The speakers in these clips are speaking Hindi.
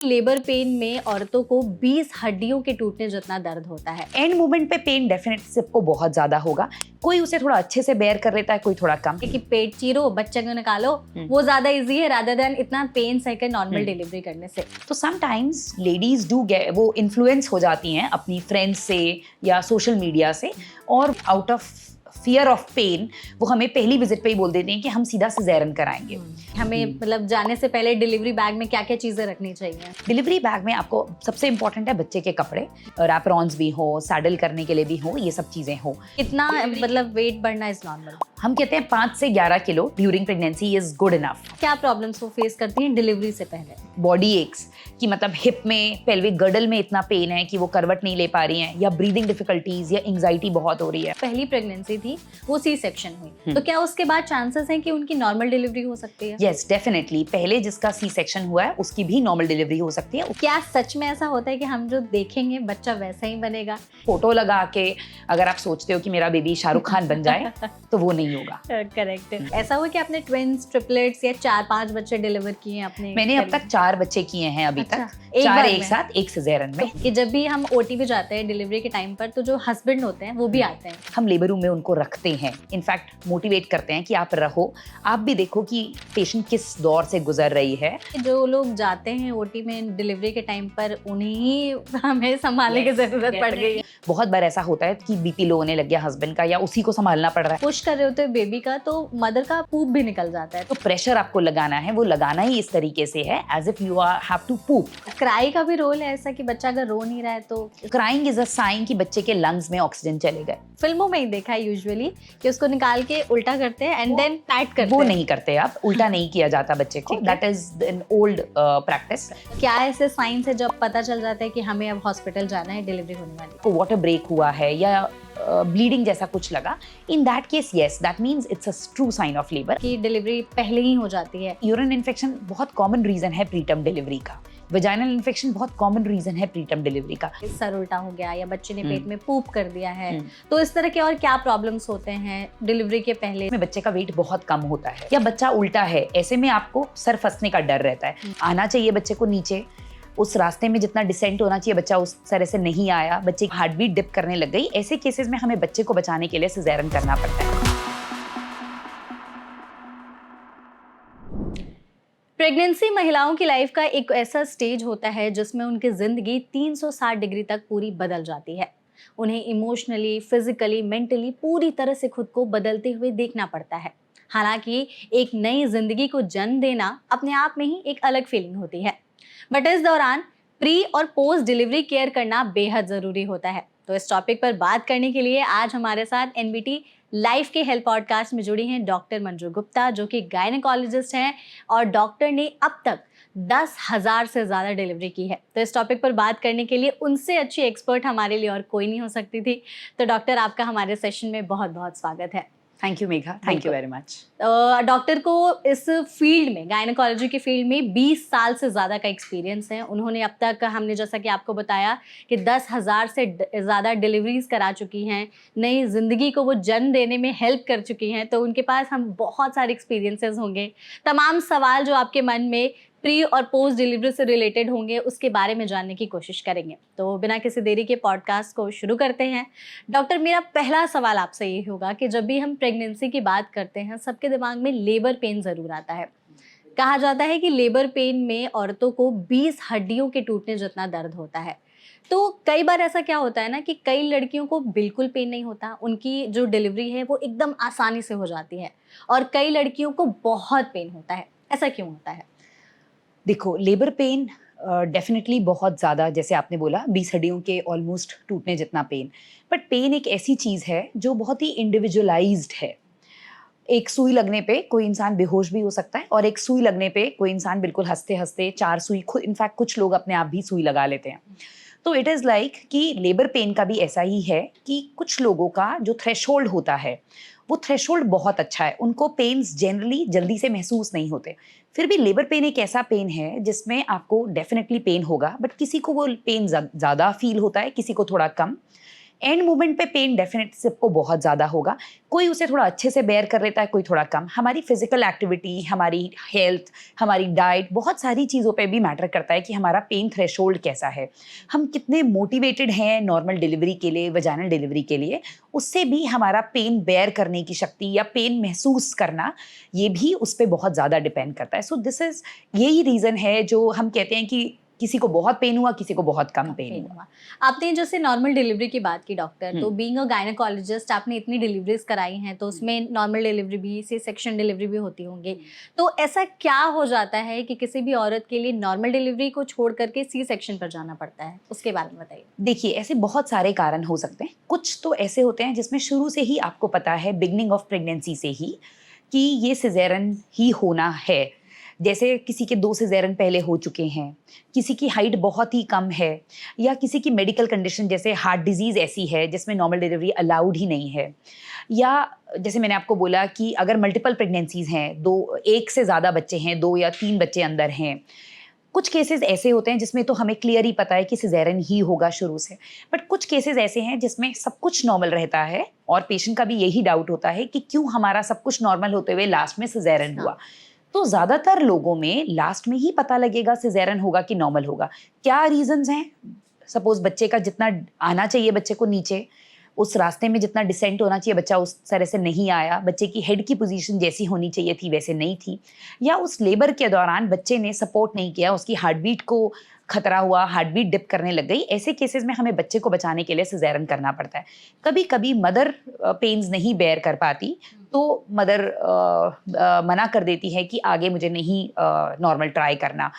लेबर पेन में औरतों को 20 हड्डियों के टूटने जितना दर्द होता है। एंड मोमेंट पे पेन डेफिनेटली सबको बहुत ज्यादा होगा। कोई उसे थोड़ा अच्छे से बेयर कर लेता है, कोई थोड़ा कम। कि पेट चीरो, बच्चे को निकालो, वो ज्यादा इजी है रादर देन इतना पेन सहकर नॉर्मल डिलीवरी करने से। तो समटाइम्स लेडीज डू गेट, वो इन्फ्लुएंस हो जाती हैं अपनी फ्रेंड्स से या सोशल मीडिया से, और out of fear of pain वो हमें पहली विजिट पे ही बोल देते हैं कि हम सीधा सिजेरियन कराएंगे। हमें मतलब जाने से पहले डिलीवरी बैग में क्या क्या चीजें रखनी चाहिए? डिलीवरी बैग में आपको सबसे इंपॉर्टेंट है बच्चे के कपड़े, रैपरॉन्स भी हो, सैडल करने के लिए भी हो, ये सब चीजें हो। कितना मतलब वेट बढ़ना इज नॉर्मल? हम कहते हैं 5 से 11 kilo during pregnancy is good enough. क्या प्रॉब्लम्स वो फेस करती हैं डिलीवरी से पहले? बॉडी एक्स, कि मतलब हिप में, पेल्विक गर्डल में इतना पेन है कि वो करवट नहीं ले पा रही हैं, या ब्रीदिंग डिफिकल्टीज, या एंजाइटी बहुत हो रही है। पहली प्रेगनेंसी थी, वो सी सेक्शन हुई, तो क्या उसके बाद चांसेस हैं कि उनकी नॉर्मल डिलीवरी हो सकती है? यस डेफिनेटली, पहले जिसका सी सेक्शन हुआ है उसकी भी नॉर्मल डिलीवरी हो सकती है। क्या सच में ऐसा होता है कि हम जो देखेंगे बच्चा वैसा ही बनेगा? फोटो लगा के अगर आप सोचते हो कि मेरा बेबी शाहरुख खान बन जाए तो वो नहीं होगा। करेक्ट। ऐसा हुआ कि आपने ट्विंस, ट्रिपलेट्स या 4-5 बच्चे डिलीवर किए हैं अपने? मैंने अब तक 4 बच्चे किए हैं अभी तक, एक 4 बार एक में? साथ, एक सिजेरियन में। कि जब भी हम ओटी पे जाते हैं डिलीवरी के टाइम पर, तो जो हस्बैंड होते हैं वो भी आते हैं। हम लेबर रूम में उनको रखते हैं, इनफैक्ट मोटिवेट करते हैं कि आप रहो, आप भी देखो कि पेशेंट किस दौर से गुजर रही है। जो लोग जाते हैं ओटी में डिलीवरी के टाइम पर, उन्हें ही हमें संभालने की जरूरत पड़ गई है। बहुत बार ऐसा होता है कि बीपी लो होने लग गया हस्बैंड का, या उसी को संभालना पड़ रहा है। पुश कर रहे होते हैं बेबी का, तो मदर का पूप भी निकल जाता है। तो प्रेशर आपको लगाना है, वो लगाना ही इस तरीके से है as if you are have to poop. Cry का भी रोल है ऐसा कि बच्चा अगर रो नहीं रहा है तो? क्राइंग इज अ साइन कि बच्चे के लंग्स में ऑक्सीजन चले गए। फिल्मों में ही देखा है यूजुअली कि उसको निकाल के उल्टा करते हैं एंड देन पैट करते हैं। वो नहीं करते आप, उल्टा नहीं किया जाता बच्चे को, that is an old practice. क्या ऐसे साइंस है जब पता चल जाता है कि हमें अब हॉस्पिटल जाना है, डिलीवरी होने वाली है? को वाटर ब्रेक हुआ है या ब्लीडिंग जैसा कुछ लगा, in that case yes, that means it's a true sign of labour. कि डिलीवरी पहले ही हो जाती है। यूरिन इन्फेक्शन बहुत कॉमन रीजन है प्रीटर्म डिलीवरी का। वेजाइनल इन्फेक्शन बहुत कॉमन रीजन है प्रीटर्म डिलीवरी का। सर उल्टा हो गया या बच्चे ने पेट में पूप कर दिया है, तो इस तरह के और क्या प्रॉब्लम्स होते हैं डिलीवरी के पहले? में बच्चे का वेट बहुत कम होता है, या बच्चा उल्टा है, ऐसे में आपको सर फंसने का डर रहता है। आना चाहिए बच्चे को नीचे, उस रास्ते में जितना डिसेंट होना चाहिए बच्चा उस तरह से नहीं आया, बच्चे की हार्ट बीट डिप करने लग गई। ऐसे केसेस में हमें बच्चे को बचाने के लिए सिजेरियन करना पड़ता है। प्रेगनेंसी महिलाओं की लाइफ का एक ऐसा स्टेज होता है जिसमें उनकी जिंदगी 360 डिग्री तक पूरी बदल जाती है। उन्हें इमोशनली, फिजिकली, मेंटली पूरी तरह से खुद को बदलते हुए देखना पड़ता है। हालांकि एक नई जिंदगी को जन्म देना अपने आप में ही एक अलग फीलिंग होती है, बट इस दौरान प्री और पोस्ट डिलीवरी केयर करना बेहद जरूरी होता है। तो इस टॉपिक पर बात करने के लिए आज हमारे साथ एनबीटी लाइफ के हेल्थ पॉडकास्ट में जुड़ी हैं डॉक्टर मंजू गुप्ता, जो कि गायनेकोलॉजिस्ट हैं और डॉक्टर ने अब तक 10,000 से ज़्यादा डिलीवरी की है। तो इस टॉपिक पर बात करने के लिए उनसे अच्छी एक्सपर्ट हमारे लिए और कोई नहीं हो सकती थी। तो डॉक्टर, आपका हमारे सेशन में बहुत बहुत स्वागत है। Thank you Megha, thank you very much. Doctor को इस फील्ड में, गायनेकोलॉजी के फील्ड में 20 साल से ज़्यादा का एक्सपीरियंस है। उन्होंने अब तक, हमने जैसा कि आपको बताया कि 10,000 से ज़्यादा डिलीवरीज करा चुकी हैं, नई ज़िंदगी को वो जन्म देने में हेल्प कर चुकी हैं। तो उनके पास हम बहुत सारे एक्सपीरियंसेस होंगे, तमाम सवाल जो आपके मन में प्री और पोस्ट डिलीवरी से रिलेटेड होंगे उसके बारे में जानने की कोशिश करेंगे। तो बिना किसी देरी के पॉडकास्ट को शुरू करते हैं। डॉक्टर, मेरा पहला सवाल आपसे ये होगा कि जब भी हम प्रेगनेंसी की बात करते हैं, सबके दिमाग में लेबर पेन ज़रूर आता है। कहा जाता है कि लेबर पेन में औरतों को 20 हड्डियों के टूटने जितना दर्द होता है। तो कई बार ऐसा क्या होता है ना कि कई लड़कियों को बिल्कुल पेन नहीं होता, उनकी जो डिलीवरी है वो एकदम आसानी से हो जाती है, और कई लड़कियों को बहुत पेन होता है। ऐसा क्यों होता है? देखो, लेबर पेन डेफिनेटली बहुत ज़्यादा, जैसे आपने बोला 20 हड्डियों के ऑलमोस्ट टूटने जितना पेन, बट पेन एक ऐसी चीज़ है जो बहुत ही इंडिविजुअलाइज्ड है। एक सुई लगने पे कोई इंसान बेहोश भी हो सकता है, और एक सुई लगने पे कोई इंसान बिल्कुल हंसते हंसते 4 सुई, खुद इनफैक्ट कुछ लोग अपने आप भी सुई लगा लेते हैं। तो इट इज़ लाइक कि लेबर पेन का भी ऐसा ही है कि कुछ लोगों का जो थ्रेशोल्ड होता है वो थ्रेशोल्ड बहुत अच्छा है, उनको पेन्स जनरली जल्दी से महसूस नहीं होते। फिर भी लेबर पेन एक ऐसा पेन है जिसमें आपको डेफिनेटली पेन होगा, बट किसी को वो पेन ज़्यादा फील होता है, किसी को थोड़ा कम। एंड मोमेंट पे पेन डेफिनेटली सबको बहुत ज़्यादा होगा, कोई उसे थोड़ा अच्छे से बेयर कर लेता है, कोई थोड़ा कम। हमारी फिजिकल एक्टिविटी, हमारी हेल्थ, हमारी डाइट, बहुत सारी चीज़ों पे भी मैटर करता है कि हमारा पेन थ्रेशोल्ड कैसा है, हम कितने मोटिवेटेड हैं नॉर्मल डिलीवरी के लिए, वजाइनल डिलीवरी के लिए, उससे भी हमारा पेन बेयर करने की शक्ति या पेन महसूस करना, ये भी उस पर बहुत ज़्यादा डिपेंड करता है। सो दिस इज़, यही रीज़न है जो हम कहते हैं कि किसी को बहुत पेन हुआ, किसी को बहुत कम पेन हुआ। आपने जैसे नॉर्मल डिलीवरी की बात की डॉक्टर, तो बीइंग अ गायनेकोलॉजिस्ट आपने इतनी डिलीवरीज कराई हैं, तो उसमें नॉर्मल डिलीवरी भी, सी सेक्शन डिलीवरी भी होती होंगी। तो ऐसा क्या हो जाता है कि किसी भी औरत के लिए नॉर्मल डिलीवरी को छोड़ करके सी सेक्शन पर जाना पड़ता है, उसके बारे में बताइए। देखिए, ऐसे बहुत सारे कारण हो सकते हैं। कुछ तो ऐसे होते हैं जिसमें शुरू से ही आपको पता है, बिगनिंग ऑफ प्रेगनेंसी से ही, कि ये सिजेरियन ही होना है। जैसे किसी के 2 सिजेरियन पहले हो चुके हैं, किसी की हाइट बहुत ही कम है, या किसी की मेडिकल कंडीशन जैसे हार्ट डिजीज़ ऐसी है जिसमें नॉर्मल डिलीवरी अलाउड ही नहीं है, या जैसे मैंने आपको बोला कि अगर मल्टीपल प्रेगनेंसीज़ हैं, 1 से ज़्यादा बच्चे हैं, 2 या 3 बच्चे अंदर हैं। कुछ केसेस ऐसे होते हैं जिसमें तो हमें क्लियर ही पता है कि सिजेरियन ही होगा शुरू से, बट कुछ केसेस ऐसे हैं जिसमें सब कुछ नॉर्मल रहता है और पेशेंट का भी यही डाउट होता है कि क्यों हमारा सब कुछ नॉर्मल होते हुए लास्ट में सिजेरियन हुआ। तो ज़्यादातर लोगों में लास्ट में ही पता लगेगा सिजेरियन होगा कि नॉर्मल होगा। क्या रीजंस हैं? सपोज बच्चे का जितना आना चाहिए बच्चे को नीचे, उस रास्ते में जितना डिसेंट होना चाहिए बच्चा उस तरह से नहीं आया, बच्चे की हेड की पोजीशन जैसी होनी चाहिए थी वैसे नहीं थी, या उस लेबर के दौरान बच्चे ने सपोर्ट नहीं किया, उसकी हार्ट बीट को खतरा हुआ, हार्ट बीट डिप करने लग गई। ऐसे केसेस में हमें बच्चे को बचाने के लिए सिजेरियन करना पड़ता है। कभी कभी मदर पेन्स नहीं बेयर कर पाती, तो मदर मना कर देती है कि आगे मुझे नहीं नॉर्मल ट्राई करना,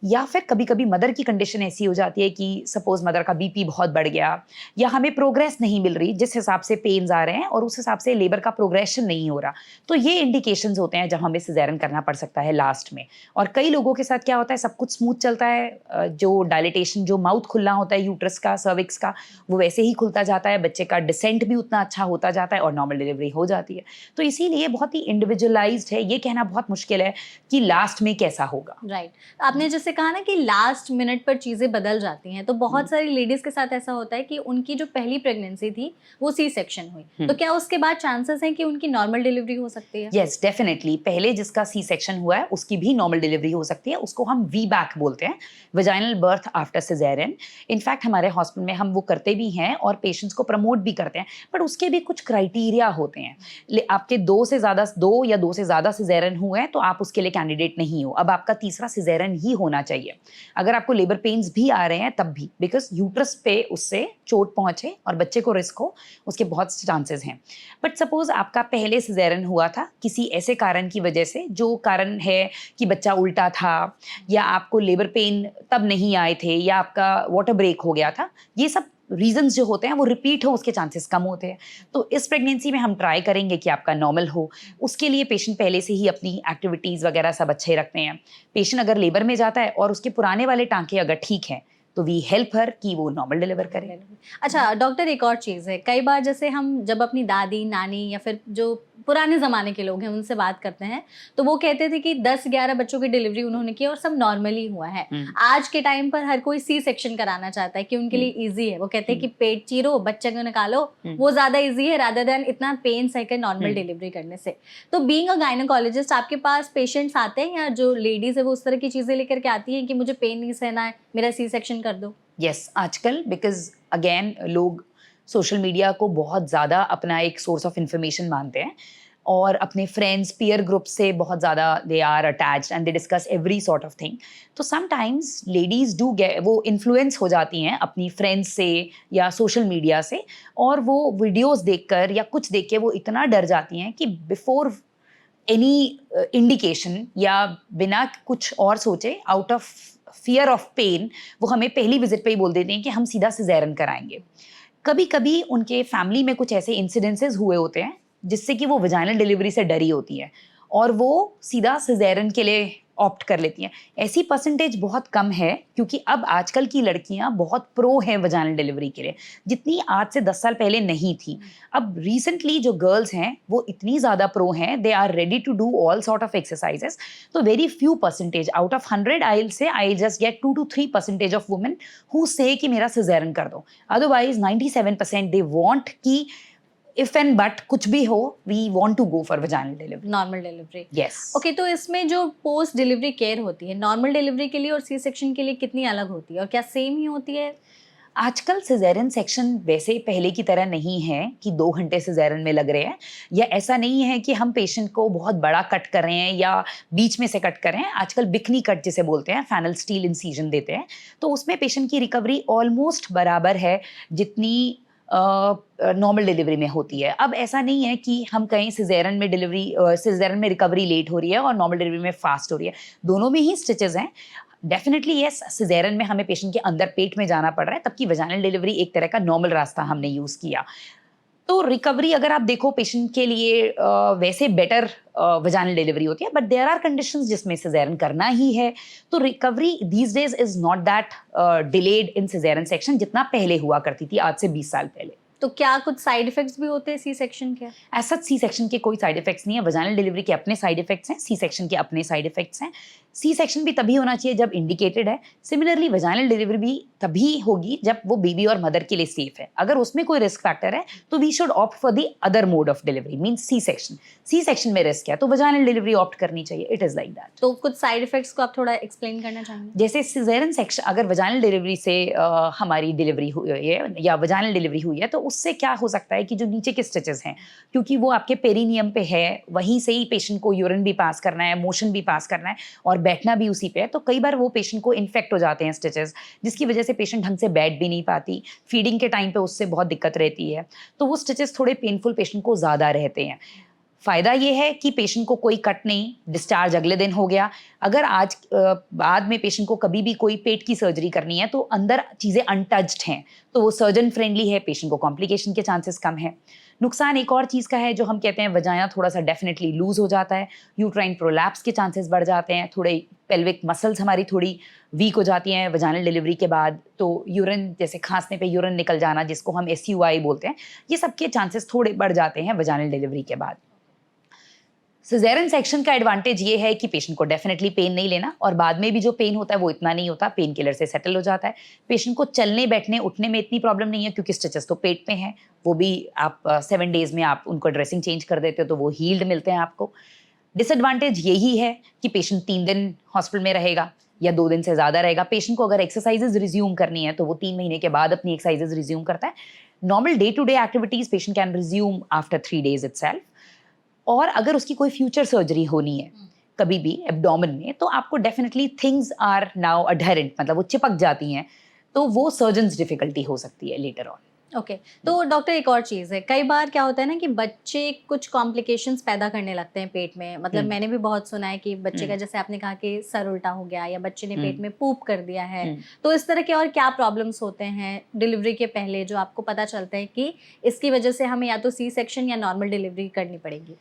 या फिर कभी कभी मदर की कंडीशन ऐसी हो जाती है कि सपोज मदर का बीपी बहुत बढ़ गया, या हमें प्रोग्रेस नहीं मिल रही जिस हिसाब से पेन्स आ रहे हैं और उस हिसाब से लेबर का प्रोग्रेशन नहीं हो रहा, तो ये इंडिकेशंस होते हैं जब हमें सिजेरियन करना पड़ सकता है लास्ट में। और कई लोगों के साथ क्या होता है, सब कुछ स्मूथ चलता है, जो डायलिटेशन, जो माउथ खुलना होता है यूट्रस का, सर्विक्स का, वो वैसे ही खुलता जाता है, बच्चे का डिसेंट भी उतना अच्छा होता जाता है और नॉर्मल डिलीवरी हो जाती है। तो इसीलिए बहुत ही इंडिविजुअलाइज्ड है, ये कहना बहुत मुश्किल है कि लास्ट में कैसा होगा। राइट। आपने जैसे कहा ना कि लास्ट मिनट पर चीज़ें बदल जाती हैं, तो बहुत सारी लेडीज़ के साथ ऐसा होता है कि उनकी जो पहली प्रेगनेंसी थी वो सी सेक्शन हुई, तो क्या उसके बाद चांसेस हैं कि उनकी नॉर्मल डिलीवरी हो सकती है? Yes, definitely. पहले जिसका सी सेक्शन हुआ है उसकी भी नॉर्मल डिलीवरी हो सकती है, उसको हम वी बैक बोलते हैं, vaginal birth after caesarean. In fact हमारे हॉस्पिटल में हम वो करते भी हैं और पेशेंट्स को प्रमोट भी करते हैं, बट उसके भी कुछ क्राइटेरिया होते हैं। आपके 2 या 2 से ज़्यादा सिजेरियन हुए हैं तो आप उसके लिए कैंडिडेट नहीं हो, अब आपका तीसरा सिजेरियन ही होना चाहिए। अगर आपको लेबर पेन्स भी आ रहे हैं तब भी, बिकॉज यूट्रस पे उससे चोट पहुंचे और बच्चे को रिस्क हो, उसके बहुत चांसेस हैं। बट सपोज आपका पहले सिजेरियन हुआ था किसी ऐसे कारण की वजह से, जो कारण है कि बच्चा उल्टा था, या आपको लेबर पेन तब नहीं आए थे, या आपका वाटर ब्रेक हो गया था, ये सब रीजंस जो होते हैं वो रिपीट हो उसके चांसेस कम होते हैं। तो इस प्रेगनेंसी में हम ट्राई करेंगे कि आपका नॉर्मल हो। उसके लिए पेशेंट पहले से ही अपनी एक्टिविटीज़ वगैरह सब अच्छे रखते हैं। पेशेंट अगर लेबर में जाता है और उसके पुराने वाले टांके अगर ठीक हैं तो वी हेल्प हर कि वो नॉर्मल डिलीवर करे। अच्छा डॉक्टर, एक और चीज़ है, कई बार जैसे हम जब अपनी दादी नानी या फिर जो पुराने ज़माने के लोग हैं उनसे बात करते हैं, तो वो कहते थे कि 10-11 बच्चों की डिलीवरी उन्होंने की और सब नॉर्मली हुआ है। आज के टाइम पर हर कोई सी सेक्शन कराना चाहता है कि उनके लिए ईजी है, वो कहते हैं कि पेट चीरो बच्चे को निकालो, वो ज़्यादा ईजी है रादर देन इतना पेन सहकर नॉर्मल डिलीवरी करने से। तो बीइंग अ गायनेकोलॉजिस्ट आपके पास पेशेंट्स आते हैं या जो लेडीज़ है वो उस तरह की चीज़ें लेकर के आती हैं कि मुझे पेन नहीं सहना है, मेरा सी सेक्शन कर दो? यस, आजकल बिकॉज अगेन लोग सोशल मीडिया को बहुत ज़्यादा अपना एक सोर्स ऑफ इंफॉर्मेशन मानते हैं और अपने फ्रेंड्स पीयर ग्रुप से बहुत ज़्यादा they are attached and they discuss every sort of thing. तो समटाइम्स लेडीज़ डू गेट, वो इन्फ्लुएंस हो जाती हैं अपनी फ्रेंड्स से या सोशल मीडिया से, और वो वीडियोज़ देखकर या कुछ देख के वो इतना डर जाती हैं कि बिफोर एनी इंडिकेशन या बिना कुछ और सोचे, out of fear of pain, वो हमें पहली विजिट पे ही बोल देते हैं कि हम सीधा सिजेरियन कराएंगे। कभी कभी उनके फैमिली में कुछ ऐसे इंसिडेंसेस हुए होते हैं जिससे कि वो वजाइनल डिलीवरी से डरी होती है और वो सीधा सिजेरियन के लिए ऑप्ट कर लेती हैं। ऐसी परसेंटेज बहुत कम है क्योंकि अब आजकल की लड़कियां बहुत प्रो हैं वजाइनल डिलीवरी के लिए, जितनी आज से 10 साल पहले नहीं थी। अब रिसेंटली जो गर्ल्स हैं वो इतनी ज़्यादा प्रो हैं, they are ready to do all sort of exercises. तो very few percentage out of 100 I say I just get 2 to 3% of women who say कि मेरा सिजेरियन कर दो। अदरवाइज 97% दे वांट कि इफ एंड बट कुछ भी हो, we want to go for vaginal delivery, normal delivery. Yes. Okay, तो इसमें जो पोस्ट डिलीवरी केयर होती है नॉर्मल डिलीवरी के लिए और सी सेक्शन के लिए कितनी अलग होती है, और क्या सेम ही होती है? आजकल सिजेरियन सेक्शन वैसे पहले की तरह नहीं है कि 2 घंटे सिजेरियन में लग रहे हैं, या ऐसा नहीं है कि हम पेशेंट को बहुत बड़ा कट कर रहे हैं या बीच में से कट कर रहे हैं। आजकल बिकनी कट जिसे बोलते हैं, फैनल स्टील इंसीजन देते हैं, तो उसमें पेशेंट की रिकवरी ऑलमोस्ट बराबर है जितनी नॉर्मल डिलीवरी में होती है। अब ऐसा नहीं है कि हम कहीं सिजेरियन में रिकवरी लेट हो रही है और नॉर्मल डिलीवरी में फास्ट हो रही है, दोनों में ही स्टिचेस हैं। डेफिनेटली यस, सिजेरियन में हमें पेशेंट के अंदर पेट में जाना पड़ रहा है, तबकि वजाइनल डिलीवरी एक तरह का नॉर्मल रास्ता हमने यूज़ किया। तो रिकवरी अगर आप देखो पेशेंट के लिए वैसे बेटर वजाइनल डिलीवरी होती है, बट देयर आर कंडीशंस जिसमें सिजेरियन करना ही है। तो recovery these days is not that delayed in caesarean section जितना पहले हुआ करती थी, आज से 20 साल पहले। तो क्या कुछ साइड इफेक्ट्स भी होते हैं सी सेक्शन के? ऐसा सी सेक्शन के कोई साइड इफेक्ट्स नहीं है। वजाइनल डिलीवरी के अपने साइड इफेक्ट्स हैं, सी सेक्शन के अपने साइड इफेक्ट्स हैं। सी सेक्शन भी तभी होना चाहिए जब इंडिकेटेड है। सिमिलरली वजाइनल डिलीवरी भी तभी होगी जब वो बेबी और मदर के लिए सेफ है। अगर उसमें कोई रिस्क फैक्टर है तो we should opt for the other mode of delivery, means C section. C section में रिस्क है तो वजाइनल डिलीवरी ऑप्ट करनी चाहिए। It is like that. तो कुछ साइड इफेक्ट्स को आप थोड़ा एक्सप्लेन करना चाहेंगे? जैसे सिजेरियन सेक्शन, अगर वजाइनल डिलीवरी से हमारी डिलीवरी हुई है या वजाइनल डिलीवरी हुई है, तो उससे क्या हो सकता है कि जो नीचे के स्टिचेस हैं, क्योंकि वो आपके पेरिनियम पे है, वहीं से ही पेशेंट को यूरिन भी पास करना है, मोशन भी पास करना है और बैठना भी उसी पे है, तो कई बार वो पेशेंट को इन्फेक्ट हो जाते हैं स्टिचेस, जिसकी वजह से पेशेंट ढंग से बैठ भी नहीं पाती। फीडिंग के टाइम पे उससे बहुत दिक्कत रहती है, तो वो स्टिचेस थोड़े पेनफुल पेशेंट को ज़्यादा रहते हैं। फ़ायदा ये है कि पेशेंट को कोई कट नहीं, डिस्चार्ज अगले दिन हो गया। अगर आज बाद में पेशेंट को कभी भी कोई पेट की सर्जरी करनी है तो अंदर चीज़ें अनटच्ड हैं, तो वो सर्जन फ्रेंडली है, पेशेंट को कॉम्प्लिकेशन के चांसेस कम है। नुकसान एक और चीज़ का है, जो हम कहते हैं वजाइना थोड़ा सा डेफिनेटली लूज हो जाता है, यूट्राइन प्रोलैप्स के चांसेस बढ़ जाते हैं, थोड़े पेल्विक मसल्स हमारी थोड़ी वीक हो जाती हैं वजाइनल डिलीवरी के बाद। तो यूरिन, जैसे खांसने पे यूरिन निकल जाना जिसको हम SUI बोलते हैं, ये सब के चांसेस थोड़े बढ़ जाते हैं वजाइनल डिलीवरी के बाद। सिजेरियन सेक्शन का एडवांटेज ये है कि पेशेंट को डेफिनेटली पेन नहीं लेना, और बाद में भी जो पेन होता है वो इतना नहीं होता, पेन किलर से सेटल हो जाता है। पेशेंट को चलने बैठने उठने में इतनी प्रॉब्लम नहीं है क्योंकि स्टिचेस तो पेट में हैं, वो भी आप 7 डेज में आप उनको ड्रेसिंग चेंज कर देते हो तो वो हील्ड मिलते हैं आपको। डिसएडवांटेज यही है कि पेशेंट 3 दिन हॉस्पिटल में रहेगा या 2 दिन से ज़्यादा रहेगा। पेशेंट को अगर एक्सरसाइजेज रिज्यूम करनी है तो वो 3 महीने के बाद अपनी एक्सरसाइजेज रिज्यूम करता है। Normal day to day activities patient can resume after 3 days itself. और अगर उसकी कोई फ्यूचर सर्जरी होनी है कभी भी एब्डोमेन में, तो आपको डेफिनेटली थिंग्स आर नाउ अडहेरेंट, मतलब वो चिपक जाती हैं, तो वो सर्जन्स डिफिकल्टी हो सकती है लेटर ऑन। ओके, तो डॉक्टर एक और चीज़ है, कई बार क्या होता है ना कि बच्चे कुछ कॉम्प्लिकेशंस पैदा करने लगते हैं पेट में। मतलब मैंने भी बहुत सुना है कि बच्चे का, जैसे आपने कहा कि सर उल्टा हो गया या बच्चे ने पेट में पूप कर दिया है, तो इस तरह के और क्या प्रॉब्लम्स होते हैं डिलीवरी के पहले जो आपको पता चलता है कि इसकी वजह से हमें या तो सी सेक्शन या नॉर्मल डिलीवरी करनी पड़ेगी?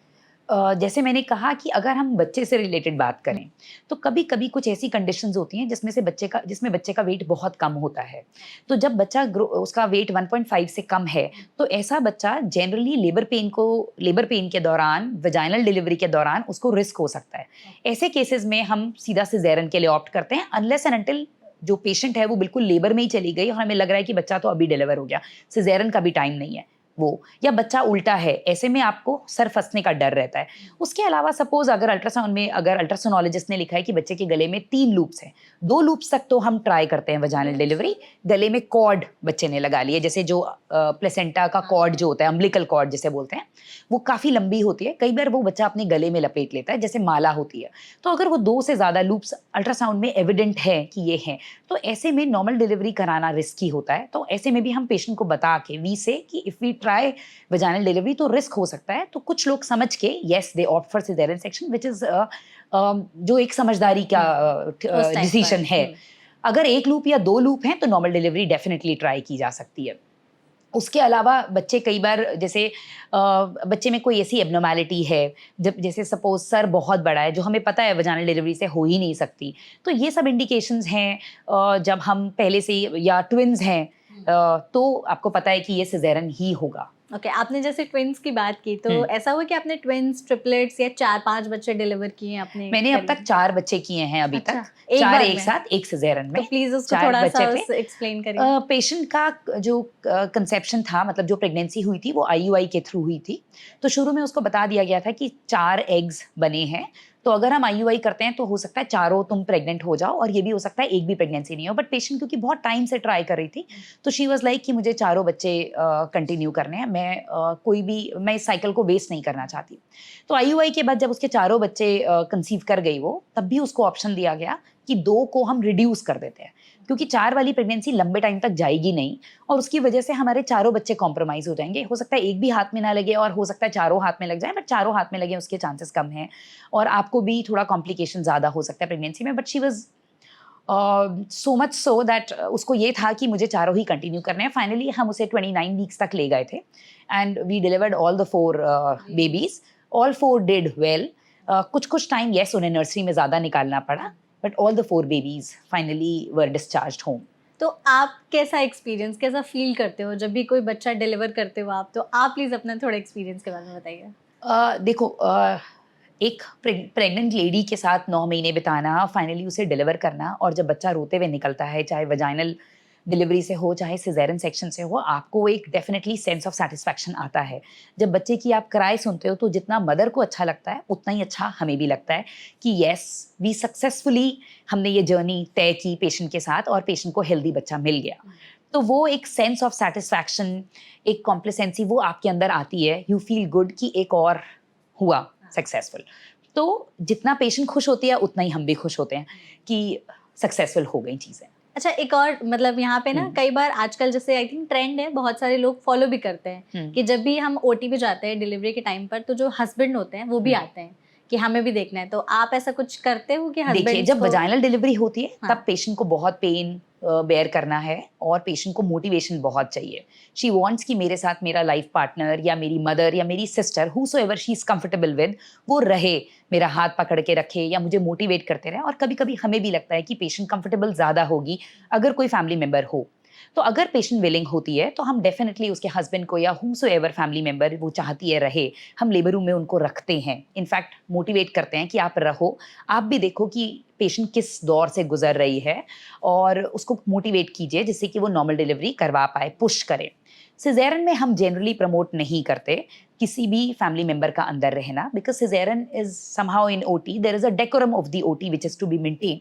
जैसे मैंने कहा कि अगर हम बच्चे से रिलेटेड बात करें तो कभी कभी कुछ ऐसी कंडीशंस होती हैं जिसमें बच्चे का वेट बहुत कम होता है। तो जब बच्चा उसका वेट 1.5 से कम है तो ऐसा बच्चा जनरली लेबर पेन के दौरान, वजाइनल डिलीवरी के दौरान उसको रिस्क हो सकता है। ऐसे केसेस में हम सीधा सिजेरियन के लिए ऑप्ट करते हैं, अनलेस एंड अनटिल जो पेशेंट है वो बिल्कुल लेबर में ही चली गई और हमें लग रहा है कि बच्चा तो अभी डिलीवर हो गया, सिजेरियन का भी टाइम नहीं है वो, या बच्चा उल्टा है, ऐसे में आपको सर फंसने का डर रहता है। उसके अलावा सपोज अगर अल्ट्रासाउंडोलॉजिस्ट ने लिखा है कि बच्चे के गले में 3 लूप्स हैं, 2 लूप्स तक तो हम ट्राई करते हैं वजाइनल डिलीवरी। गले में कॉर्ड बच्चे ने लगा लिया, जैसे जो प्लेसेंटा का कॉर्ड जो होता है, अम्बिलिकल कॉर्ड जिसे बोलते हैं, वो काफ़ी लंबी होती है, कई बार वो बच्चा अपने गले में लपेट लेता है जैसे माला होती है। तो अगर वो 2 से ज़्यादा लूप्स अल्ट्रासाउंड में एविडेंट है कि ये हैं, तो ऐसे में नॉर्मल डिलीवरी कराना रिस्की होता है। तो ऐसे में भी हम पेशेंट को बता के वी से कि if we try vaginal delivery तो रिस्क हो सकता है, तो कुछ लोग समझ के yes they opt for caesarean section, which is जो एक समझदारी का डिसीजन है। अगर 1 लूप या 2 लूप हैं तो नॉर्मल डिलीवरी डेफिनेटली ट्राई की जा सकती है। उसके अलावा बच्चे कई बार जैसे बच्चे में कोई ऐसी एब्नॉर्मैलिटी है, जब जैसे सपोज सर बहुत बड़ा है जो हमें पता है वजाइनल डिलीवरी से हो ही नहीं सकती, तो ये सब इंडिकेशंस हैं। जब हम पहले से या ट्विन्स हैं तो आपको पता है कि ये सिजेरियन ही होगा। ओके आपने जैसे ट्विन्स की बात की तो हम्म। ऐसा हुआ कि आपने ट्विन्स, ट्रिपलेट्स या 4-5 बच्चे डिलीवर किए हैं अपने मैंने अब तक career में? 4 बच्चे किए हैं अभी अच्छा, तक, एक 4 बार एक में? साथ, एक सिजेरियन तो में। प्लीज उसको 4 थोड़ा सा बच्चे थे। एक्सप्लेन करिए। पेशेंट का जो कंसेप्शन था, मतलब जो प्रेगनेंसी हुई थी वो आईयूआई के थ्रू हुई थी। तो शुरू में उसको बता दिया गया था कि 4 एग्स बने हैं, तो अगर हम आईयूआई करते हैं तो हो सकता है चारों तुम प्रेग्नेंट हो जाओ, और ये भी हो सकता है एक भी प्रेगनेंसी नहीं हो। बट पेशेंट क्योंकि बहुत टाइम से ट्राई कर रही थी, तो शी वाज लाइक कि मुझे चारों बच्चे कंटिन्यू करने हैं, मैं इस साइकिल को वेस्ट नहीं करना चाहती। तो आईयूआई के बाद जब उसके चारों बच्चे कंसीव कर गई वो, तब भी उसको ऑप्शन दिया गया कि 2 को हम रिड्यूस कर देते हैं, क्योंकि 4 वाली प्रेगनेंसी लंबे टाइम तक जाएगी नहीं, और उसकी वजह से हमारे चारों बच्चे कॉम्प्रोमाइज हो जाएंगे। हो सकता है एक भी हाथ में ना लगे, और हो सकता है चारों हाथ में लग जाए, बट चारों हाथ में लगे उसके चांसेस कम हैं, और आपको भी थोड़ा कॉम्प्लिकेशन ज़्यादा हो सकता है प्रेगनेंसी में। But she was so much so that उसको ये था कि मुझे चारों ही कंटिन्यू करने हैं। फाइनली हम उसे 29 वीक्स तक ले गए थे, and we delivered all the 4 babies. All 4 did well. कुछ कुछ टाइम येस उन्हें नर्सरी में ज़्यादा निकालना पड़ा, but all the 4 babies finally were discharged home. तो आप कैसा एक्सपीरियंस, कैसा फील करते हो जब भी कोई बच्चा डिलीवर करते हो आप? तो आप प्लीज अपना थोड़ा एक्सपीरियंस के बारे में बताइए। देखो, एक प्रेग्नेंट लेडी के साथ 9 महीने बिताना, फाइनली उसे डिलीवर करना, और जब बच्चा रोते हुए निकलता है, चाहे वजाइनल डिलीवरी से हो चाहे सिजेरियन सेक्शन से हो, आपको एक डेफिनेटली सेंस ऑफ सेटिस्फैक्शन आता है। जब बच्चे की आप क्राई सुनते हो, तो जितना मदर को अच्छा लगता है उतना ही अच्छा हमें भी लगता है कि येस, वी सक्सेसफुली हमने ये जर्नी तय की पेशेंट के साथ, और पेशेंट को हेल्दी बच्चा मिल गया। तो वो एक सेंस ऑफ सेटिस्फैक्शन, एक कॉम्प्लिसेंसी वो आपके अंदर आती है। यू फील गुड कि एक और हुआ सक्सेसफुल। तो जितना पेशेंट खुश होती है उतना ही हम भी खुश होते हैं कि सक्सेसफुल हो गई चीज़ें। अच्छा एक और मतलब यहाँ पे ना कई बार आजकल जैसे आई थिंक ट्रेंड है, बहुत सारे लोग फॉलो भी करते हैं कि जब भी हम ओटी पे जाते हैं डिलीवरी के टाइम पर, तो जो हस्बैंड होते हैं वो भी आते हैं कि हमें भी देखना है। तो आप ऐसा कुछ करते हो कि देखिए, हस्बैंड जब वजाइनल डिलीवरी होती है हाँ। तब पेशेंट को बहुत पेन बेयर करना है, और पेशेंट को मोटिवेशन बहुत चाहिए। शी वांट्स कि मेरे साथ मेरा लाइफ पार्टनर या मेरी मदर या मेरी sister, whosoever she is comfortable with, वो रहे, मेरा हाथ पकड़ के रखे या मुझे मोटिवेट करते रहे। और कभी कभी हमें भी लगता है कि पेशेंट कंफर्टेबल ज़्यादा होगी अगर कोई फैमिली मेम्बर हो। तो अगर पेशेंट विलिंग होती है तो हम डेफिनेटली उसके हस्बैंड को या हूसोएवर फैमिली मेम्बर वो चाहती है रहे, हम लेबर रूम में उनको रखते हैं। इनफैक्ट मोटिवेट करते हैं कि आप रहो, आप भी देखो कि पेशेंट किस दौर से गुजर रही है, और उसको मोटिवेट कीजिए जिससे कि वो नॉर्मल डिलीवरी करवा पाए, पुश करें। सिजेरियन में हम जनरली प्रमोट नहीं करते किसी भी फैमिली मेंबर का अंदर रहना, because caesarean is somehow in OT there is a decorum of the OT which is to be maintain.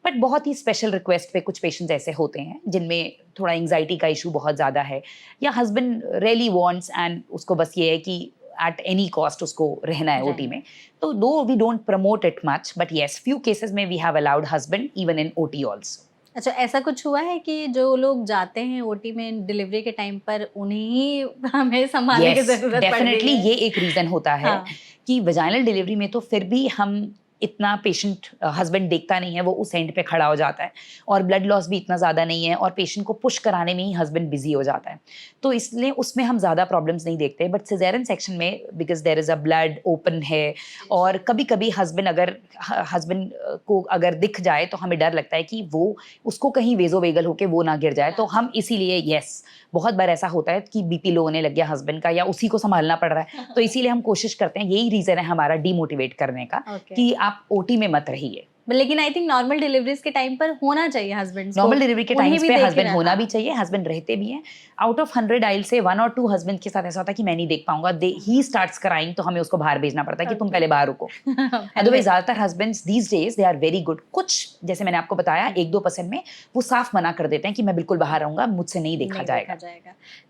But बहुत ही स्पेशल रिक्वेस्ट पे कुछ पेशेंट्स ऐसे होते हैं जिनमें थोड़ा एंग्जाइटी का इशू बहुत ज़्यादा है, या हस्बैंड रियली वांट्स एंड उसको बस ये है कि एट एनी कॉस्ट उसको रहना है ओटी में। तो though we don't promote it much, but yes, few cases में we have allowed husband even in OT also. अच्छा ऐसा कुछ हुआ है कि जो लोग जाते हैं ओटी में डिलीवरी के टाइम पर उन्हें ही हमें संभालने की जरूरत पड़ गई डेफिनेटली है? ये एक रीजन होता है हाँ। कि वजाइनल डिलीवरी में तो फिर भी हम इतना पेशेंट हस्बैंड देखता नहीं है, वो उस एंड पे खड़ा हो जाता है, और ब्लड लॉस भी इतना ज़्यादा नहीं है, और पेशेंट को पुश कराने में ही हस्बैंड बिजी हो जाता है। तो इसलिए उसमें हम ज़्यादा प्रॉब्लम्स नहीं देखते। बट सिजेरियन सेक्शन में because there is a blood open है, और कभी कभी हस्बैंड को अगर दिख जाए तो हमें डर लगता है कि वो उसको कहीं वेजो वेगल होके वो ना गिर जाए। तो हम इसीलिए येस, बहुत बार ऐसा होता है कि बीपी लो होने लग गया हस्बैंड का, या उसी को संभालना पड़ रहा है, तो इसीलिए हम कोशिश करते हैं, यही रीज़न है हमारा डीमोटिवेट करने का, कि आप ओटी में मत रहिए। लेकिन आई थिंक नॉर्मल डिलीवरीज के टाइम पर होना चाहिए हस्बैंड्स को, नॉर्मल डिलीवरी के उन्हें टाइम्स भी पे देखे हस्बैंड रहना। होना भी चाहिए, हस्बैंड रहते भी हैं। आउट ऑफ 100 आइल से 1 और 2 हस्बैंड के साथ ऐसा होता है कि मैं नहीं देख पाऊंगा, ही स्टार्ट्स क्राइंग, तो हमें उसको बाहर भेजना पड़ता है कि तुम पहले बाहर रुको। अदरवाइज ज्यादातर husbands these days they are very good. कुछ जैसे मैंने आपको बताया 1-2% में वो साफ मना कर देते हैं कि मैं बिल्कुल बाहर रहूंगा, मुझसे नहीं देखा जाएगा।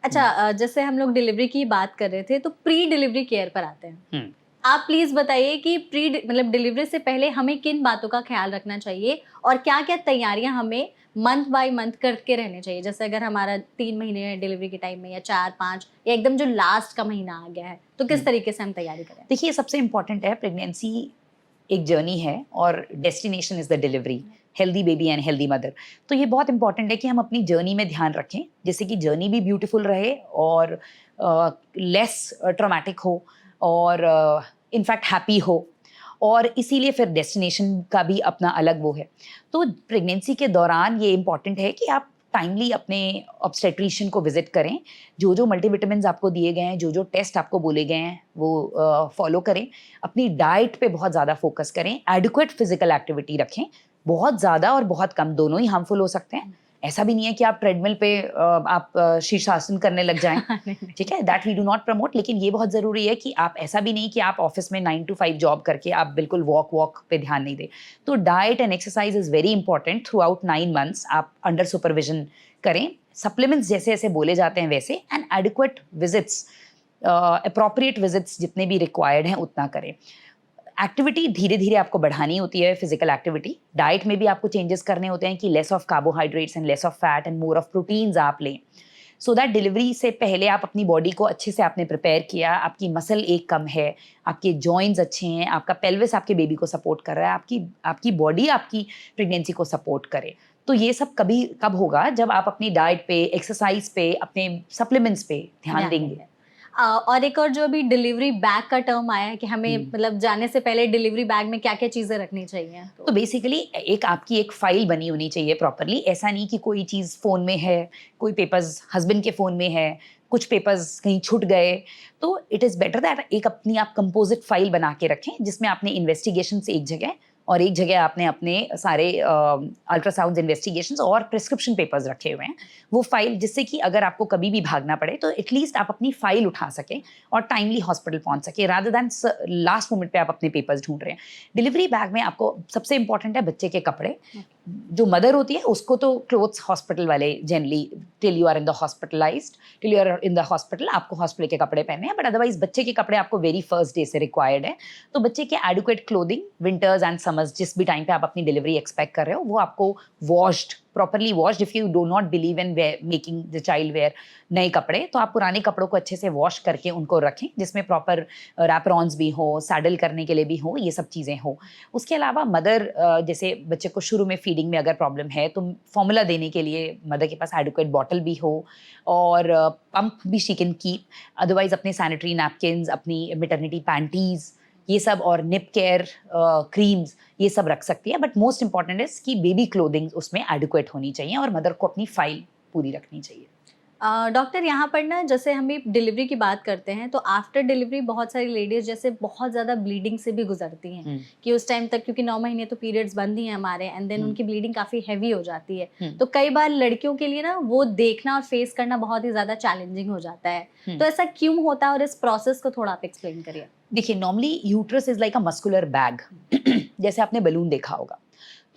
अच्छा जैसे हम लोग डिलीवरी की बात कर रहे थे, तो प्री डिलीवरी केयर पर आते हैं। आप प्लीज बताइए कि मतलब डिलीवरी से पहले हमें किन बातों का ख्याल रखना चाहिए, और क्या क्या तैयारियां हमें मंथ बाय मंथ करके रहने चाहिए। जैसे अगर हमारा 3 महीने डिलीवरी के टाइम में, या 4-5, या एकदम जो लास्ट का महीना आ गया है, तो किस तरीके से हम तैयारी करें? देखिए, सबसे इंपॉर्टेंट है, प्रेगनेंसी एक जर्नी है और destination is the delivery. Healthy baby and healthy mother. तो ये बहुत इंपॉर्टेंट है कि हम अपनी जर्नी में ध्यान रखें, जिससे कि जर्नी भी ब्यूटीफुल रहे और लेस ट्रॉमेटिक हो और इनफैक्ट हैप्पी हो, और इसीलिए फिर डेस्टिनेशन का भी अपना अलग वो है। तो प्रेगनेंसी के दौरान ये इम्पॉर्टेंट है कि आप टाइमली अपने ऑब्स्टेट्रिशियन को विजिट करें, जो जो मल्टीविटामिन्स आपको दिए गए हैं, जो जो टेस्ट आपको बोले गए हैं वो फॉलो करें, अपनी डाइट पे बहुत ज़्यादा फोकस करें, एडिक्वेट फिजिकल एक्टिविटी रखें। बहुत ज़्यादा और बहुत कम दोनों ही हार्मफुल हो सकते हैं। ऐसा भी नहीं है कि आप ट्रेडमिल पे आप शीर्षासन करने लग जाएं, ठीक है, that we do not promote. लेकिन ये बहुत ज़रूरी है कि आप ऐसा भी नहीं कि आप ऑफिस में 9 to 5 जॉब करके आप बिल्कुल वॉक पे ध्यान नहीं दें। तो diet and exercise is very important through out 9 months। आप अंडर सुपरविजन करें, सप्लीमेंट्स जैसे जैसे बोले जाते हैं वैसे, and adequate visits, appropriate visits जितने भी रिक्वायर्ड हैं उतना करें। एक्टिविटी धीरे धीरे आपको बढ़ानी होती है, फिजिकल एक्टिविटी। डाइट में भी आपको चेंजेस करने होते हैं कि less of carbohydrates and less of fat and more of proteins आप लें, सो दैट डिलीवरी से पहले आप अपनी बॉडी को अच्छे से आपने प्रिपेयर किया, आपकी मसल एक कम है, आपके जॉइंट्स अच्छे हैं, आपका पेल्विस आपके बेबी को सपोर्ट कर रहा है, आपकी बॉडी आपकी प्रेगनेंसी को सपोर्ट करे। तो ये सब कब होगा, जब आप अपनी डाइट पे, एक्सरसाइज पे, अपने सप्लीमेंट्स पे ध्यान देंगे। और एक और जो अभी डिलीवरी बैग का टर्म आया है कि हमें मतलब जाने से पहले डिलीवरी बैग में क्या क्या चीज़ें रखनी चाहिए, तो बेसिकली आपकी एक फाइल बनी होनी चाहिए प्रॉपरली। ऐसा नहीं कि कोई चीज़ फ़ोन में है, कोई पेपर्स हस्बैंड के फ़ोन में है, कुछ पेपर्स कहीं छूट गए। तो इट इज़ बेटर दैट एक अपनी आप कंपोजिट फाइल बना के रखें, जिसमें आपने इन्वेस्टिगेशंस एक जगह और एक जगह आपने अपने सारे अल्ट्रासाउंड इन्वेस्टिगेशंस और प्रिस्क्रिप्शन पेपर्स रखे हुए हैं। वो फाइल, जिससे कि अगर आपको कभी भी भागना पड़े तो एटलीस्ट आप अपनी फाइल उठा सकें और टाइमली हॉस्पिटल पहुंच सके, रादर दैन लास्ट मोमेंट पे आप अपने पेपर्स ढूंढ रहे हैं। डिलीवरी बैग में आपको सबसे इंपॉर्टेंट है बच्चे के कपड़े। जो मदर होती है उसको तो क्लोथ्स हॉस्पिटल वाले generally till you are in the hospitalized, till you are in the hospital आपको हॉस्पिटल के कपड़े पहने हैं, बट अदरवाइज बच्चे के कपड़े आपको वेरी फर्स्ट डे से रिक्वायर्ड है। तो बच्चे के adequate clothing winters and summers, जिस भी टाइम पे आप अपनी डिलीवरी एक्सपेक्ट कर रहे हो, वो आपको washed, properly washed. If you do not believe in making the child wear नए कपड़े, तो आप पुराने कपड़ों को अच्छे से वॉश करके उनको रखें, जिसमें प्रॉपर रैपरॉन्स भी हो, सैडल करने के लिए भी हो, ये सब चीज़ें हो। उसके अलावा मदर, जैसे बच्चे को शुरू में फीडिंग में अगर प्रॉब्लम है तो फॉर्मूला देने के लिए मदर के पास एडिक्वेट बॉटल भी हो, और पंप भी शी कैन कीप। अदरवाइज अपने सैनिटरी नैपकिन्स, अपनी मैटरनिटी पैंटीज़, ये सब, और निप केयर क्रीम्स, ये सब रख सकती है। बट मोस्ट इंपॉर्टेंट इज कि बेबी क्लोथिंग उसमें एडिक्वेट होनी चाहिए और मदर को अपनी फाइल पूरी रखनी चाहिए। डॉक्टर यहाँ पर ना, जैसे हम डिलीवरी की बात करते हैं तो आफ्टर डिलीवरी बहुत सारी लेडीज़ जैसे बहुत ज़्यादा ब्लीडिंग से भी गुजरती हैं कि उस टाइम तक, क्योंकि 9 महीने तो पीरियड्स बंद ही हैं हमारे, एंड देन उनकी ब्लीडिंग काफ़ी हैवी हो जाती है। तो कई बार लड़कियों के लिए ना वो देखना और फेस करना बहुत ही ज़्यादा चैलेंजिंग हो जाता है। तो ऐसा क्यों होता है और इस प्रोसेस को थोड़ा आप एक्सप्लेन करिए। देखिए, normally uterus is like a muscular bag, जैसे आपने बलून देखा होगा,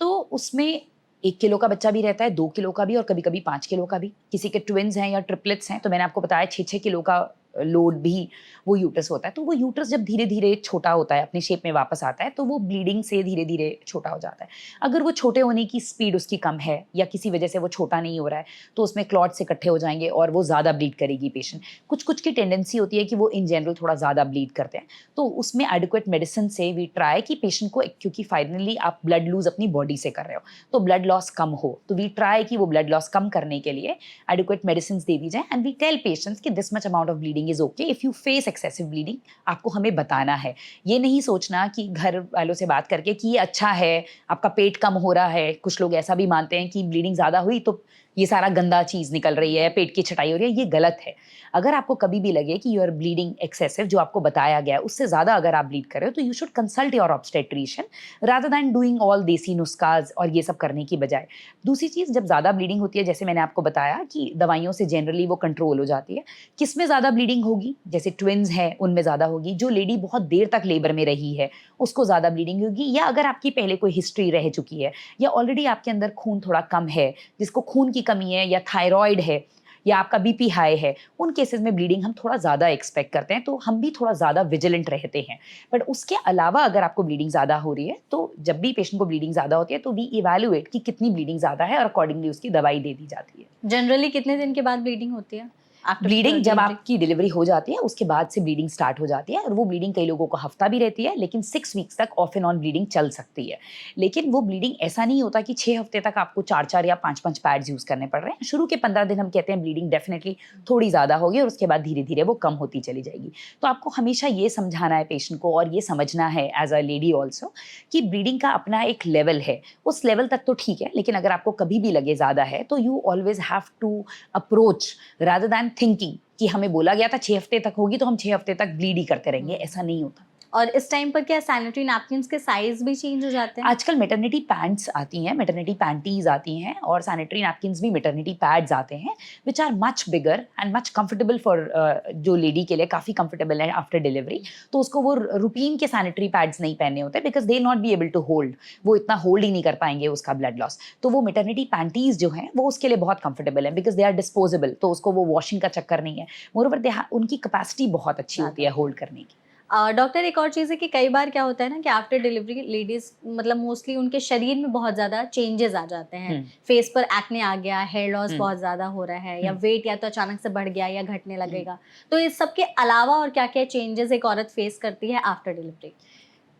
तो उसमें 1 किलो का बच्चा भी रहता है, 2 किलो का भी, और कभी कभी 5 किलो का भी। किसी के ट्विन्स हैं या ट्रिपलेट्स हैं तो मैंने आपको बताया 6-6 किलो का लोड भी वो यूट्रस होता है। तो वो यूट्रस जब धीरे धीरे छोटा होता है, अपनी शेप में वापस आता है, तो वो ब्लीडिंग से धीरे धीरे छोटा हो जाता है। अगर वो छोटे होने की स्पीड उसकी कम है या किसी वजह से वो छोटा नहीं हो रहा है, तो उसमें क्लॉट्स इकट्ठे हो जाएंगे और वो ज़्यादा ब्लीड करेगी पेशेंट। कुछ की टेंडेंसी होती है कि वो इन जनरल थोड़ा ज़्यादा ब्लीड करते हैं, तो उसमें एडिक्वेट मेडिसिन से वी ट्राई कि पेशेंट को, क्योंकि फाइनली आप ब्लड लूज अपनी बॉडी से कर रहे हो तो ब्लड लॉस कम हो, तो वी ट्राई कि वो ब्लड लॉस कम करने के लिए एडिक्वेट मेडिसिन दे दी जाए। एंड वी टेल पेशेंट्स कि this much amount of bleeding is okay, if you face excessive bleeding आपको हमें बताना है। ये नहीं सोचना कि घर वालों से बात करके कि ये अच्छा है, आपका पेट कम हो रहा है। कुछ लोग ऐसा भी मानते हैं कि ब्लीडिंग ज़्यादा हुई तो ये सारा गंदा चीज़ निकल रही है, पेट की छटाई हो रही है। ये गलत है। अगर आपको कभी भी लगे कि यू आर ब्लीडिंग एक्सेसिव, जो आपको बताया गया है उससे ज़्यादा अगर आप ब्लीड कर रहे हो, तो you should consult your obstetrician rather than doing all देसी नुस्खाज और ये सब करने की बजाय। दूसरी चीज़, जब ज़्यादा ब्लीडिंग होती है, जैसे मैंने आपको बताया कि दवाइयों से जनरली वो कंट्रोल हो जाती है। किस में ज़्यादा ब्लीडिंग होगी, जैसे ट्विन्स हैं उनमें ज़्यादा होगी, जो लेडी बहुत देर तक लेबर में रही है उसको ज़्यादा ब्लीडिंग होगी, या अगर आपकी पहले कोई हिस्ट्री रह चुकी है, या ऑलरेडी आपके अंदर खून थोड़ा कम है, जिसको खून की कमी है, या थायराइड है, या आपका बीपी हाई है, उन केसेस में ब्लीडिंग हम थोड़ा ज़्यादा एक्सपेक्ट करते हैं, तो हम भी थोड़ा ज़्यादा विजिलेंट रहते हैं। बट उसके अलावा अगर आपको ब्लीडिंग ज़्यादा हो रही है, तो जब भी पेशेंट को ब्लीडिंग ज़्यादा होती है तो वी इवैल्यूएट कि कितनी ब्लीडिंग ज़्यादा है और अकॉर्डिंगली उसकी दवाई दे दी जाती है। जनरली कितने दिन के बाद ब्लीडिंग होती है? After ब्लीडिंग जब delivery? आपकी डिलीवरी हो जाती है उसके बाद से ब्लीडिंग स्टार्ट हो जाती है, और वो ब्लीडिंग कई लोगों को हफ्ता भी रहती है, लेकिन 6 वीक्स तक ऑफ एंड ऑन ब्लीडिंग चल सकती है। लेकिन वो ब्लीडिंग ऐसा नहीं होता कि 6 हफ्ते तक आपको 4-4 या 5-5 पैड्स यूज़ करने पड़ रहे हैं। शुरू के 15 दिन हम कहते हैं ब्लीडिंग डेफिनेटली थोड़ी ज़्यादा होगी, और उसके बाद धीरे-धीरे वो कम होती चली जाएगी। तो आपको हमेशा ये समझाना है पेशेंट को, और ये समझना है एज़ अ लेडी ऑल्सो, कि ब्लीडिंग का अपना एक लेवल है। उस लेवल तक तो ठीक है, लेकिन अगर आपको कभी भी लगे ज़्यादा है तो you always have to approach rather than thinking कि हमें बोला गया था 6 हफ्ते तक होगी तो हम 6 हफ्ते तक ब्लीड ही करते रहेंगे, ऐसा नहीं होता। और इस टाइम पर क्या सैनिटरी नैपकिन्स के साइज भी चेंज हो जाते हैं? आजकल मैटरनिटी पैंट्स आती हैं, मैटरनिटी पैंटीज आती हैं, और सैनिटरी नैपकिन्स भी मैटरनिटी पैड्स आते हैं, which are much bigger and much comfortable for जो लेडी के लिए काफ़ी कंफर्टेबल है आफ्टर डिलीवरी। तो उसको वो रूटीन के सैनिटरी पैड्स नहीं पहनने होते, because they not be able to hold, वो इतना होल्ड ही नहीं कर पाएंगे उसका ब्लड लॉस। तो वो मैटरनिटी पैंटीज जो हैं वो उसके लिए बहुत कंफर्टेबल है, बिकॉज दे आर डिस्पोजेबल, तो उसको वो वॉशिंग का चक्कर नहीं है। मोरओवर उनकी कैपेसिटी बहुत अच्छी होती है होल्ड करने की। डॉक्टर, एक और चीज़ है कि कई बार क्या होता है ना कि आफ्टर डिलीवरी लेडीज मतलब मोस्टली उनके शरीर में बहुत ज़्यादा चेंजेस आ जाते हैं। फेस पर एक्ने आ गया, हेयर लॉस बहुत ज़्यादा हो रहा है, या वेट या तो अचानक से बढ़ गया या घटने लगेगा। तो इस सब के अलावा और क्या क्या चेंजेस एक औरत फेस करती है आफ्टर डिलीवरी?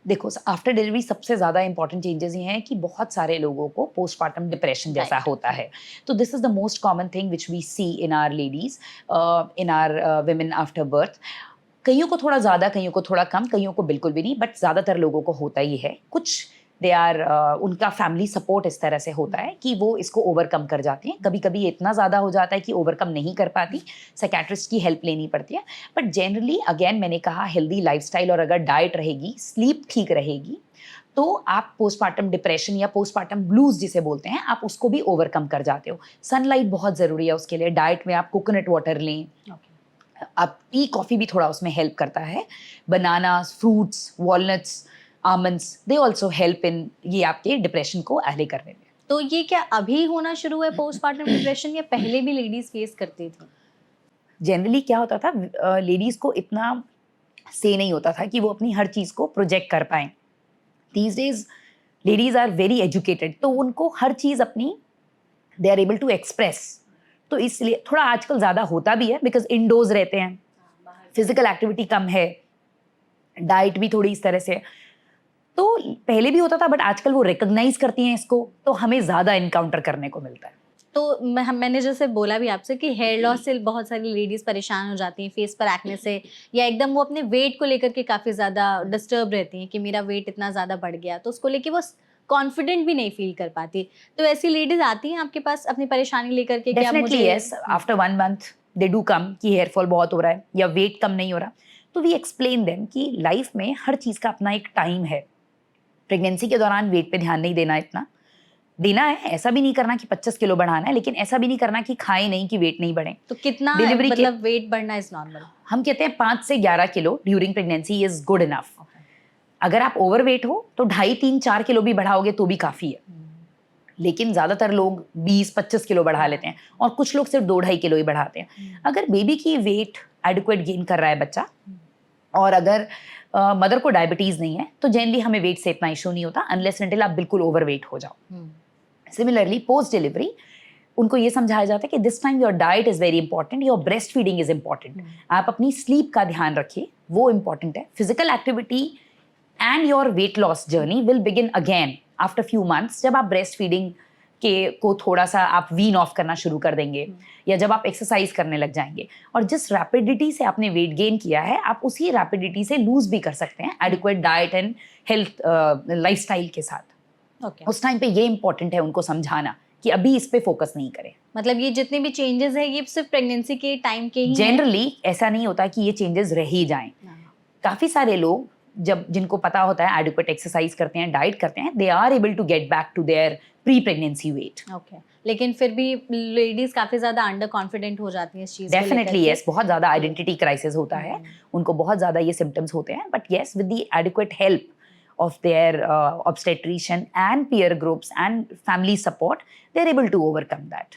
देखो, आफ्टर डिलीवरी सबसे ज़्यादा इंपॉर्टेंट चेंजेस ये हैं कि बहुत सारे लोगों को पोस्टमार्टम डिप्रेशन जैसा होता है। तो this is the most common thing which we see in our ladies, in our women after birth. कईयों को थोड़ा ज़्यादा, कईयों को थोड़ा कम, कईयों को बिल्कुल भी नहीं, बट ज़्यादातर लोगों को होता ही है। कुछ दे आर उनका फैमिली सपोर्ट इस तरह से होता है कि वो इसको ओवरकम कर जाती हैं। कभी कभी इतना ज़्यादा हो जाता है कि ओवरकम नहीं कर पाती, साइकियाट्रिस्ट की हेल्प लेनी पड़ती है। बट जनरली अगेन मैंने कहा, हेल्दी लाइफस्टाइल और अगर डाइट रहेगी, स्लीप ठीक रहेगी, तो आप पोस्टमार्टम डिप्रेशन या पोस्टमार्टम ब्लूज जिसे बोलते हैं, आप उसको भी ओवरकम कर जाते हो। सनलाइट बहुत ज़रूरी है उसके लिए। डाइट में आप कोकोनट वाटर लें, आप टी कॉफ़ी भी थोड़ा उसमें हेल्प करता है। Bananas, fruits, walnuts, almonds, they also help in ये आपके डिप्रेशन को एले करने में। तो ये क्या अभी होना शुरू है पोस्टमार्टम डिप्रेशन, या पहले भी लेडीज फेस करती थी? जनरली क्या होता था, लेडीज़ को इतना से नहीं होता था कि वो अपनी हर चीज़ को प्रोजेक्ट कर पाएँ। These days ladies are very educated, तो उनको हर चीज़ अपनी they are able to express. तो इसलिए थोड़ा आजकल ज़्यादा होता भी है, बिकॉज इंडोर्स रहते हैं, फिजिकल एक्टिविटी कम है, डाइट भी थोड़ी इस तरह से। तो पहले भी होता था, बट आजकल वो रिकॉग्नाइज करती हैं इसको, तो हमें ज़्यादा इनकाउंटर करने को मिलता है। तो मैंने जैसे बोला भी आपसे कि हेयर लॉस से बहुत सारी लेडीज परेशान हो जाती हैं, फेस पर एक्ने से, या एकदम वो अपने वेट को लेकर के काफ़ी ज़्यादा डिस्टर्ब रहती हैं कि मेरा वेट इतना ज़्यादा बढ़ गया, तो उसको लेके वो कॉन्फिडेंट भी नहीं फील कर पाती। तो ऐसी लेडीज आती हैं आपके पास अपनी परेशानी लेकर के? Definitely yes, after 1 month they do come कि हेयर फॉल बहुत हो रहा है या वेट कम नहीं हो रहा। तो वी एक्सप्लेन देम कि लाइफ में हर चीज़ का अपना एक टाइम है। प्रेगनेंसी के दौरान वेट पे ध्यान नहीं देना, इतना देना है, ऐसा भी नहीं करना कि 25 किलो बढ़ाना है, लेकिन ऐसा भी नहीं करना कि खाए नहीं कि वेट नहीं बढ़े। तो कितना डिलीवरी मतलब वेट बढ़ना इज नॉर्मल? हम कहते हैं 5 से 11 kilo during pregnancy is good enough. अगर आप ओवरवेट हो तो 2.5-3-4 किलो भी बढ़ाओगे तो भी काफ़ी है। लेकिन ज़्यादातर लोग 20-25 किलो बढ़ा लेते हैं, और कुछ लोग सिर्फ 2-2.5 किलो ही बढ़ाते हैं। अगर बेबी की वेट एडिक्वेट गेन कर रहा है बच्चा, और अगर मदर को डायबिटीज़ नहीं है, तो जनरली हमें वेट से इतना इशू नहीं होता, अनलेस अनटिल आप बिल्कुल ओवरवेट हो जाओ। सिमिलरली पोस्ट डिलीवरी उनको ये समझाया जाता है कि this time your diet is very important, your breast feeding is important. आप अपनी स्लीप का ध्यान रखिए, वो इंपॉर्टेंट है। Physical activity and your weight loss journey will begin again after few months, जब आप ब्रेस्ट फीडिंग के को थोड़ा सा आप वीन ऑफ करना शुरू कर देंगे, या जब आप एक्सरसाइज करने लग जाएंगे। और जिस रैपिडिटी से आपने वेट गेन किया है, आप उसी रैपिडिटी से लूज भी कर सकते हैं adequate diet and health lifestyle के साथ। उस टाइम पे ये इंपॉर्टेंट है उनको समझाना कि अभी इस पे फोकस नहीं करें। मतलब ये जितने भी चेंजेस है ये सिर्फ प्रेगनेंसी के टाइम के ही जनरली ऐसा नहीं होता कि ये चेंजेस रह ही जाएं। काफ़ी सारे लोग जब जिनको पता होता है, एडिक्वेट एक्सरसाइज करते हैं, डाइट करते हैं, they are able to get back to their pre pregnancy weight. Okay, लेकिन फिर भी लेडीज काफ़ी ज़्यादा अंडर कॉन्फिडेंट हो जाती हैं इस चीज़ को लेकर के। डेफिनेटली यस, बहुत ज़्यादा आइडेंटिटी क्राइसिस होता है, उनको बहुत ज़्यादा ये सिम्टम्स होते हैं। But yes, with the adequate help of their obstetrician and peer groups and family support, they're able to overcome that.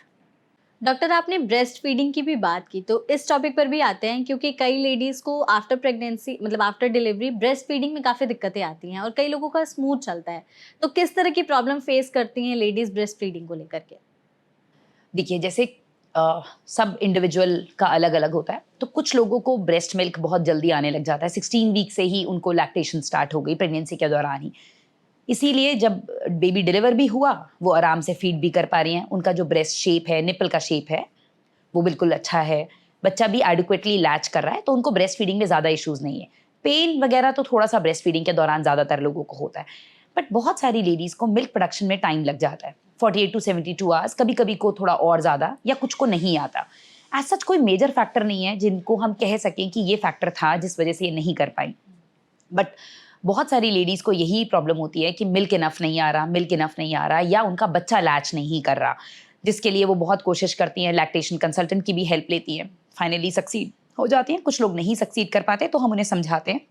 Doctor, आपने ब्रेस्ट फीडिंग की भी बात की, तो इस टॉपिक पर भी आते हैं, क्योंकि कई लेडीज़ को आफ्टर प्रेगनेंसी मतलब आफ्टर डिलीवरी ब्रेस्ट फीडिंग में काफ़ी दिक्कतें आती हैं, और कई लोगों का स्मूथ चलता है। तो किस तरह की प्रॉब्लम फेस करती हैं लेडीज़ ब्रेस्ट फीडिंग को लेकर के? देखिए, जैसे सब इंडिविजुअल का अलग अलग होता है। तो कुछ लोगों को ब्रेस्ट मिल्क बहुत जल्दी आने लग जाता है, 16 वीक से ही उनको लैक्टेशन स्टार्ट हो गई प्रेगनेंसी के दौरान ही। इसीलिए जब बेबी डिलीवर भी हुआ वो आराम से फीड भी कर पा रही हैं, उनका जो ब्रेस्ट शेप है, निपल का शेप है, वो बिल्कुल अच्छा है, बच्चा भी एडिक्वेटली लैच कर रहा है, तो उनको ब्रेस्ट फीडिंग में ज़्यादा इश्यूज़ नहीं है। पेन वगैरह तो थोड़ा सा ब्रेस्ट फीडिंग के दौरान ज़्यादातर लोगों को होता है, बट बहुत सारी लेडीज़ को मिल्क प्रोडक्शन में टाइम लग जाता है, 48 to 72 आवर्स, कभी कभी को थोड़ा और ज़्यादा, या कुछ को नहीं आता। एज सच कोई मेजर फैक्टर नहीं है जिनको हम कह सकें कि ये फैक्टर था जिस वजह से ये नहीं कर पाई, बट बहुत सारी लेडीज़ को यही प्रॉब्लम होती है कि मिल्क इनफ नहीं आ रहा, मिल्क इनफ नहीं आ रहा, या उनका बच्चा लैच नहीं कर रहा, जिसके लिए वो बहुत कोशिश करती हैं, लैक्टेशन कंसल्टेंट की भी हेल्प लेती हैं, फाइनली सक्सीड हो जाती हैं। कुछ लोग नहीं सक्सीड कर पाते, तो हम उन्हें समझाते हैं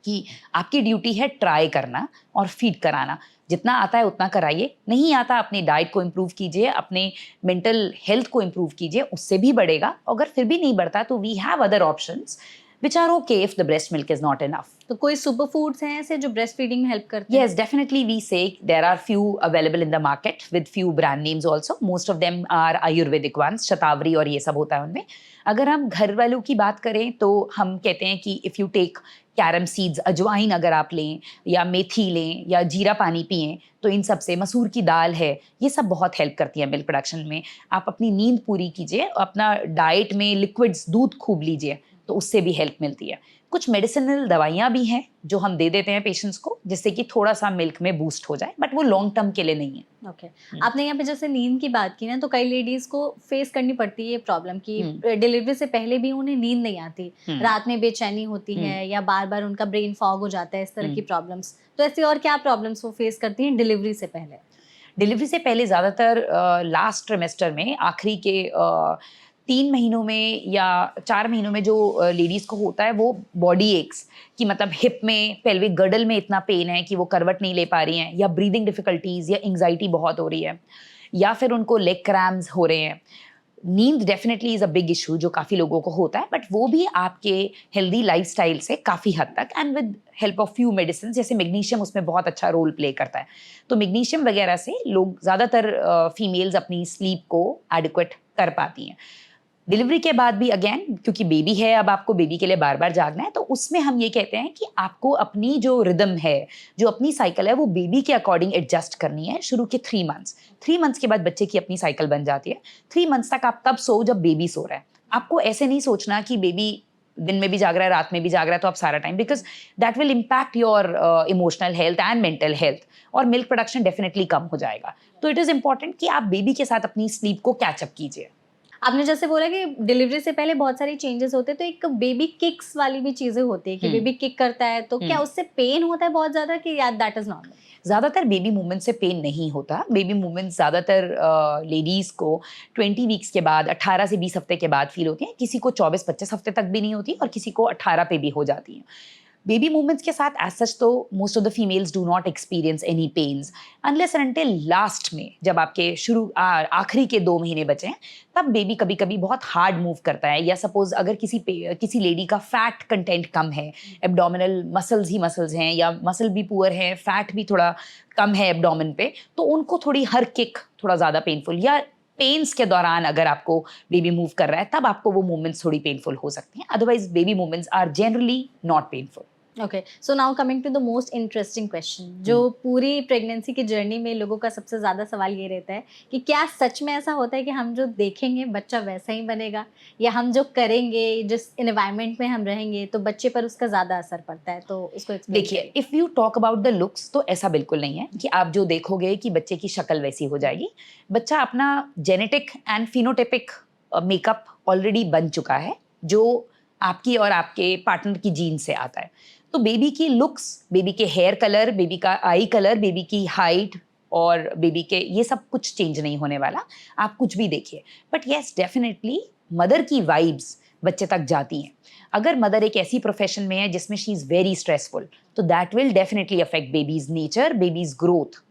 कि आपकी ड्यूटी है ट्राई करना और फीड कराना, जितना आता है उतना कराइए, नहीं आता अपनी डाइट को इम्प्रूव कीजिए, अपने मेंटल हेल्थ को इम्प्रूव कीजिए, उससे भी बढ़ेगा। अगर फिर भी नहीं बढ़ता तो we have other options which are okay if the breast milk is not enough. तो कोई सुपर फूड्स हैं ऐसे जो ब्रेस्ट फीडिंग में हेल्प करते हैं? Yes, definitely we say there are few available in the market with few brand names also. Most of them are Ayurvedic ones, शतावरी और ये सब होता है उनमें। अगर हम घर वालों की बात करें तो हम कहते हैं कि if you take carom seeds, अजवाइन अगर आप लें, या मेथी लें, या जीरा पानी पिएं, तो इन सब से, मसूर की दाल है, ये सब बहुत हेल्प करती है मिल्क प्रोडक्शन में। आप अपनी नींद पूरी कीजिए, अपना डाइट में लिक्विड्स, दूध खूब लीजिए, तो उससे भी हेल्प मिलती है। कुछ मेडिसिनल दवाइयाँ भी हैं जो हम दे देते हैं पेशेंट्स को, जिससे कि थोड़ा सा मिल्क में बूस्ट हो जाए, बट वो लॉन्ग टर्म के लिए नहीं है। ओके आपने यहाँ पे जैसे नींद की बात की ना, तो कई लेडीज को फेस करनी पड़ती है ये प्रॉब्लम कि डिलीवरी से पहले भी उन्हें नींद नहीं आती, रात में बेचैनी होती है, या बार बार उनका ब्रेन फॉग हो जाता है, इस तरह की प्रॉब्लम्स। तो ऐसी और क्या प्रॉब्लम्स वो फेस करती हैं डिलीवरी से पहले? डिलीवरी से पहले ज़्यादातर लास्ट ट्रिमेस्टर में, आखिरी के 3 महीनों में या 4 महीनों में जो लेडीज़ को होता है, वो बॉडी एक्स, कि मतलब हिप में, पेल्विक गर्डल में इतना पेन है कि वो करवट नहीं ले पा रही हैं, या ब्रीदिंग डिफ़िकल्टीज़, या एंग्जाइटी बहुत हो रही है, या फिर उनको लेग क्रैम्प्स हो रहे हैं। नींद definitely is a big issue जो काफ़ी लोगों को होता है, बट वो भी आपके हेल्दी लाइफस्टाइल से काफ़ी हद तक, and with help of few medicine, जैसे मैग्नीशियम उसमें बहुत अच्छा रोल प्ले करता है, तो मैग्नीशियम वगैरह से लोग ज़्यादातर फीमेल्स अपनी स्लीप को एडिक्वेट कर पाती हैं। डिलीवरी के बाद भी अगेन, क्योंकि बेबी है, अब आपको बेबी के लिए बार बार जागना है, तो उसमें हम ये कहते हैं कि आपको अपनी जो रिदम है, जो अपनी साइकिल है, वो बेबी के अकॉर्डिंग एडजस्ट करनी है। शुरू के 3 मंथ्स, 3 मंथ्स के बाद बच्चे की अपनी साइकिल बन जाती है। 3 मंथ्स तक आप तब सो जब बेबी सो रहा है। आपको ऐसे नहीं सोचना कि बेबी दिन में भी जाग रहा है, रात में भी जाग रहा है, तो आप सारा time, because that will impact your emotional health and mental health, और मिल्क प्रोडक्शन डेफिनेटली कम हो जाएगा। तो इट इज़ इंपॉर्टेंट कि आप बेबी के साथ अपनी स्लीप को कैचअप कीजिए। आपने जैसे बोला कि डिलीवरी से पहले बहुत सारी चेंजेस होते हैं, तो एक बेबी किक्स वाली भी चीजें होती है कि बेबी किक करता है, तो क्या उससे पेन होता है बहुत ज्यादा, कि या दैट इज नॉर्मल? ज़्यादातर बेबी मूवमेंट से पेन नहीं होता। बेबी मूवमेंट ज़्यादातर लेडीज़ को 20 वीक्स के बाद, 18 से 20 हफ्ते के बाद फील होती हैं। किसी को 24-25 हफ्ते तक भी नहीं होती, और किसी को 18 पे भी हो जाती हैं। बेबी मूवमेंट्स के साथ एज सच तो most of the females do not experience any pains unless and until last में, जब आपके आखिरी के 2 महीने बचे हैं, तब बेबी कभी कभी बहुत हार्ड मूव करता है, या सपोज अगर किसी लेडी का फैट कंटेंट कम है, एब्डोमिनल मसल्स ही मसल्स हैं, या मसल भी पुअर है, फैट भी थोड़ा कम है एब्डोमिन पे, तो उनको थोड़ी हर किक थोड़ा ज़्यादा पेनफुल, या पेन्स के दौरान अगर आपको बेबी मूव कर रहा है, तब आपको वो मूवमेंट्स थोड़ी पेनफुल हो सकती हैं। Otherwise baby movements are generally not painful. Okay, so now coming to the most interesting question, जो पूरी प्रेगनेंसी की जर्नी में लोगों का सबसे ज़्यादा सवाल ये रहता है कि क्या सच में ऐसा होता है कि हम जो देखेंगे बच्चा वैसा ही बनेगा, या हम जो करेंगे, जिस इन्वायरमेंट में हम रहेंगे, तो बच्चे पर उसका ज़्यादा असर पड़ता है? तो उसको एक्सप्लेन देखिए, if you talk about the looks, तो ऐसा बिल्कुल नहीं है कि आप जो देखोगे कि बच्चे की शक्ल वैसी हो जाएगी। बच्चा अपना genetic and phenotypic makeup already बन चुका है, जो आपकी और आपके पार्टनर की जीन से आता है। तो बेबी की लुक्स, बेबी के हेयर कलर, बेबी का आई कलर, बेबी की हाइट, और बेबी के ये सब कुछ चेंज नहीं होने वाला, आप कुछ भी देखिए। बट येस, डेफिनेटली मदर की वाइब्स बच्चे तक जाती हैं। अगर मदर एक ऐसी प्रोफेशन में है जिसमें शी इज़ वेरी स्ट्रेसफुल, तो that will definitely affect babies nature, babies growth.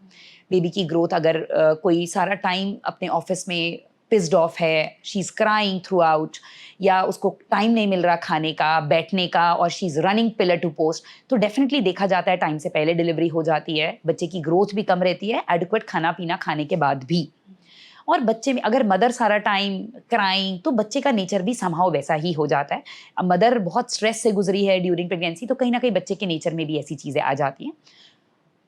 Baby की ग्रोथ, अगर कोई सारा टाइम अपने ऑफिस में पिस्ड ऑफ है, she is crying through out, या उसको टाइम नहीं मिल रहा खाने का, बैठने का, और she is running pillar to post, तो डेफिनेटली देखा जाता है टाइम से पहले डिलीवरी हो जाती है, बच्चे की ग्रोथ भी कम रहती है एडिक्वेट खाना पीना खाने के बाद भी। और बच्चे में अगर मदर सारा टाइम क्राइंग, तो बच्चे का नेचर भी समहाउ वैसा ही हो जाता है। अब मदर बहुत स्ट्रेस से गुजरी है ड्यूरिंग प्रेगनेंसी, तो कहीं ना कहीं बच्चे के नेचर में भी ऐसी चीज़ें आ जाती हैं।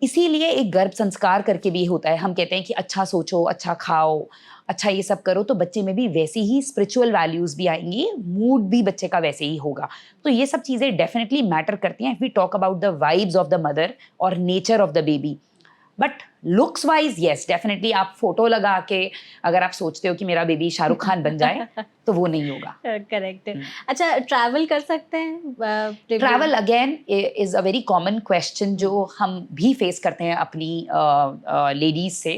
इसीलिए एक गर्भ संस्कार करके भी होता है। हम कहते हैं कि अच्छा सोचो, अच्छा खाओ, अच्छा ये सब करो, तो बच्चे में भी वैसी ही स्पिरिचुअल वैल्यूज भी आएंगी, मूड भी बच्चे का वैसे ही होगा। तो ये सब चीज़ें डेफिनेटली मैटर करती हैं if we talk about the vibes of the mother और nature of the baby. But looks wise yes, definitely आप फोटो लगा के अगर आप सोचते हो कि मेरा बेबी शाहरुख खान बन जाए तो वो नहीं होगा। करेक्ट। अच्छा, ट्रैवल कर सकते हैं? Travel again is a very common question जो हम भी फेस करते हैं अपनी लेडीज से।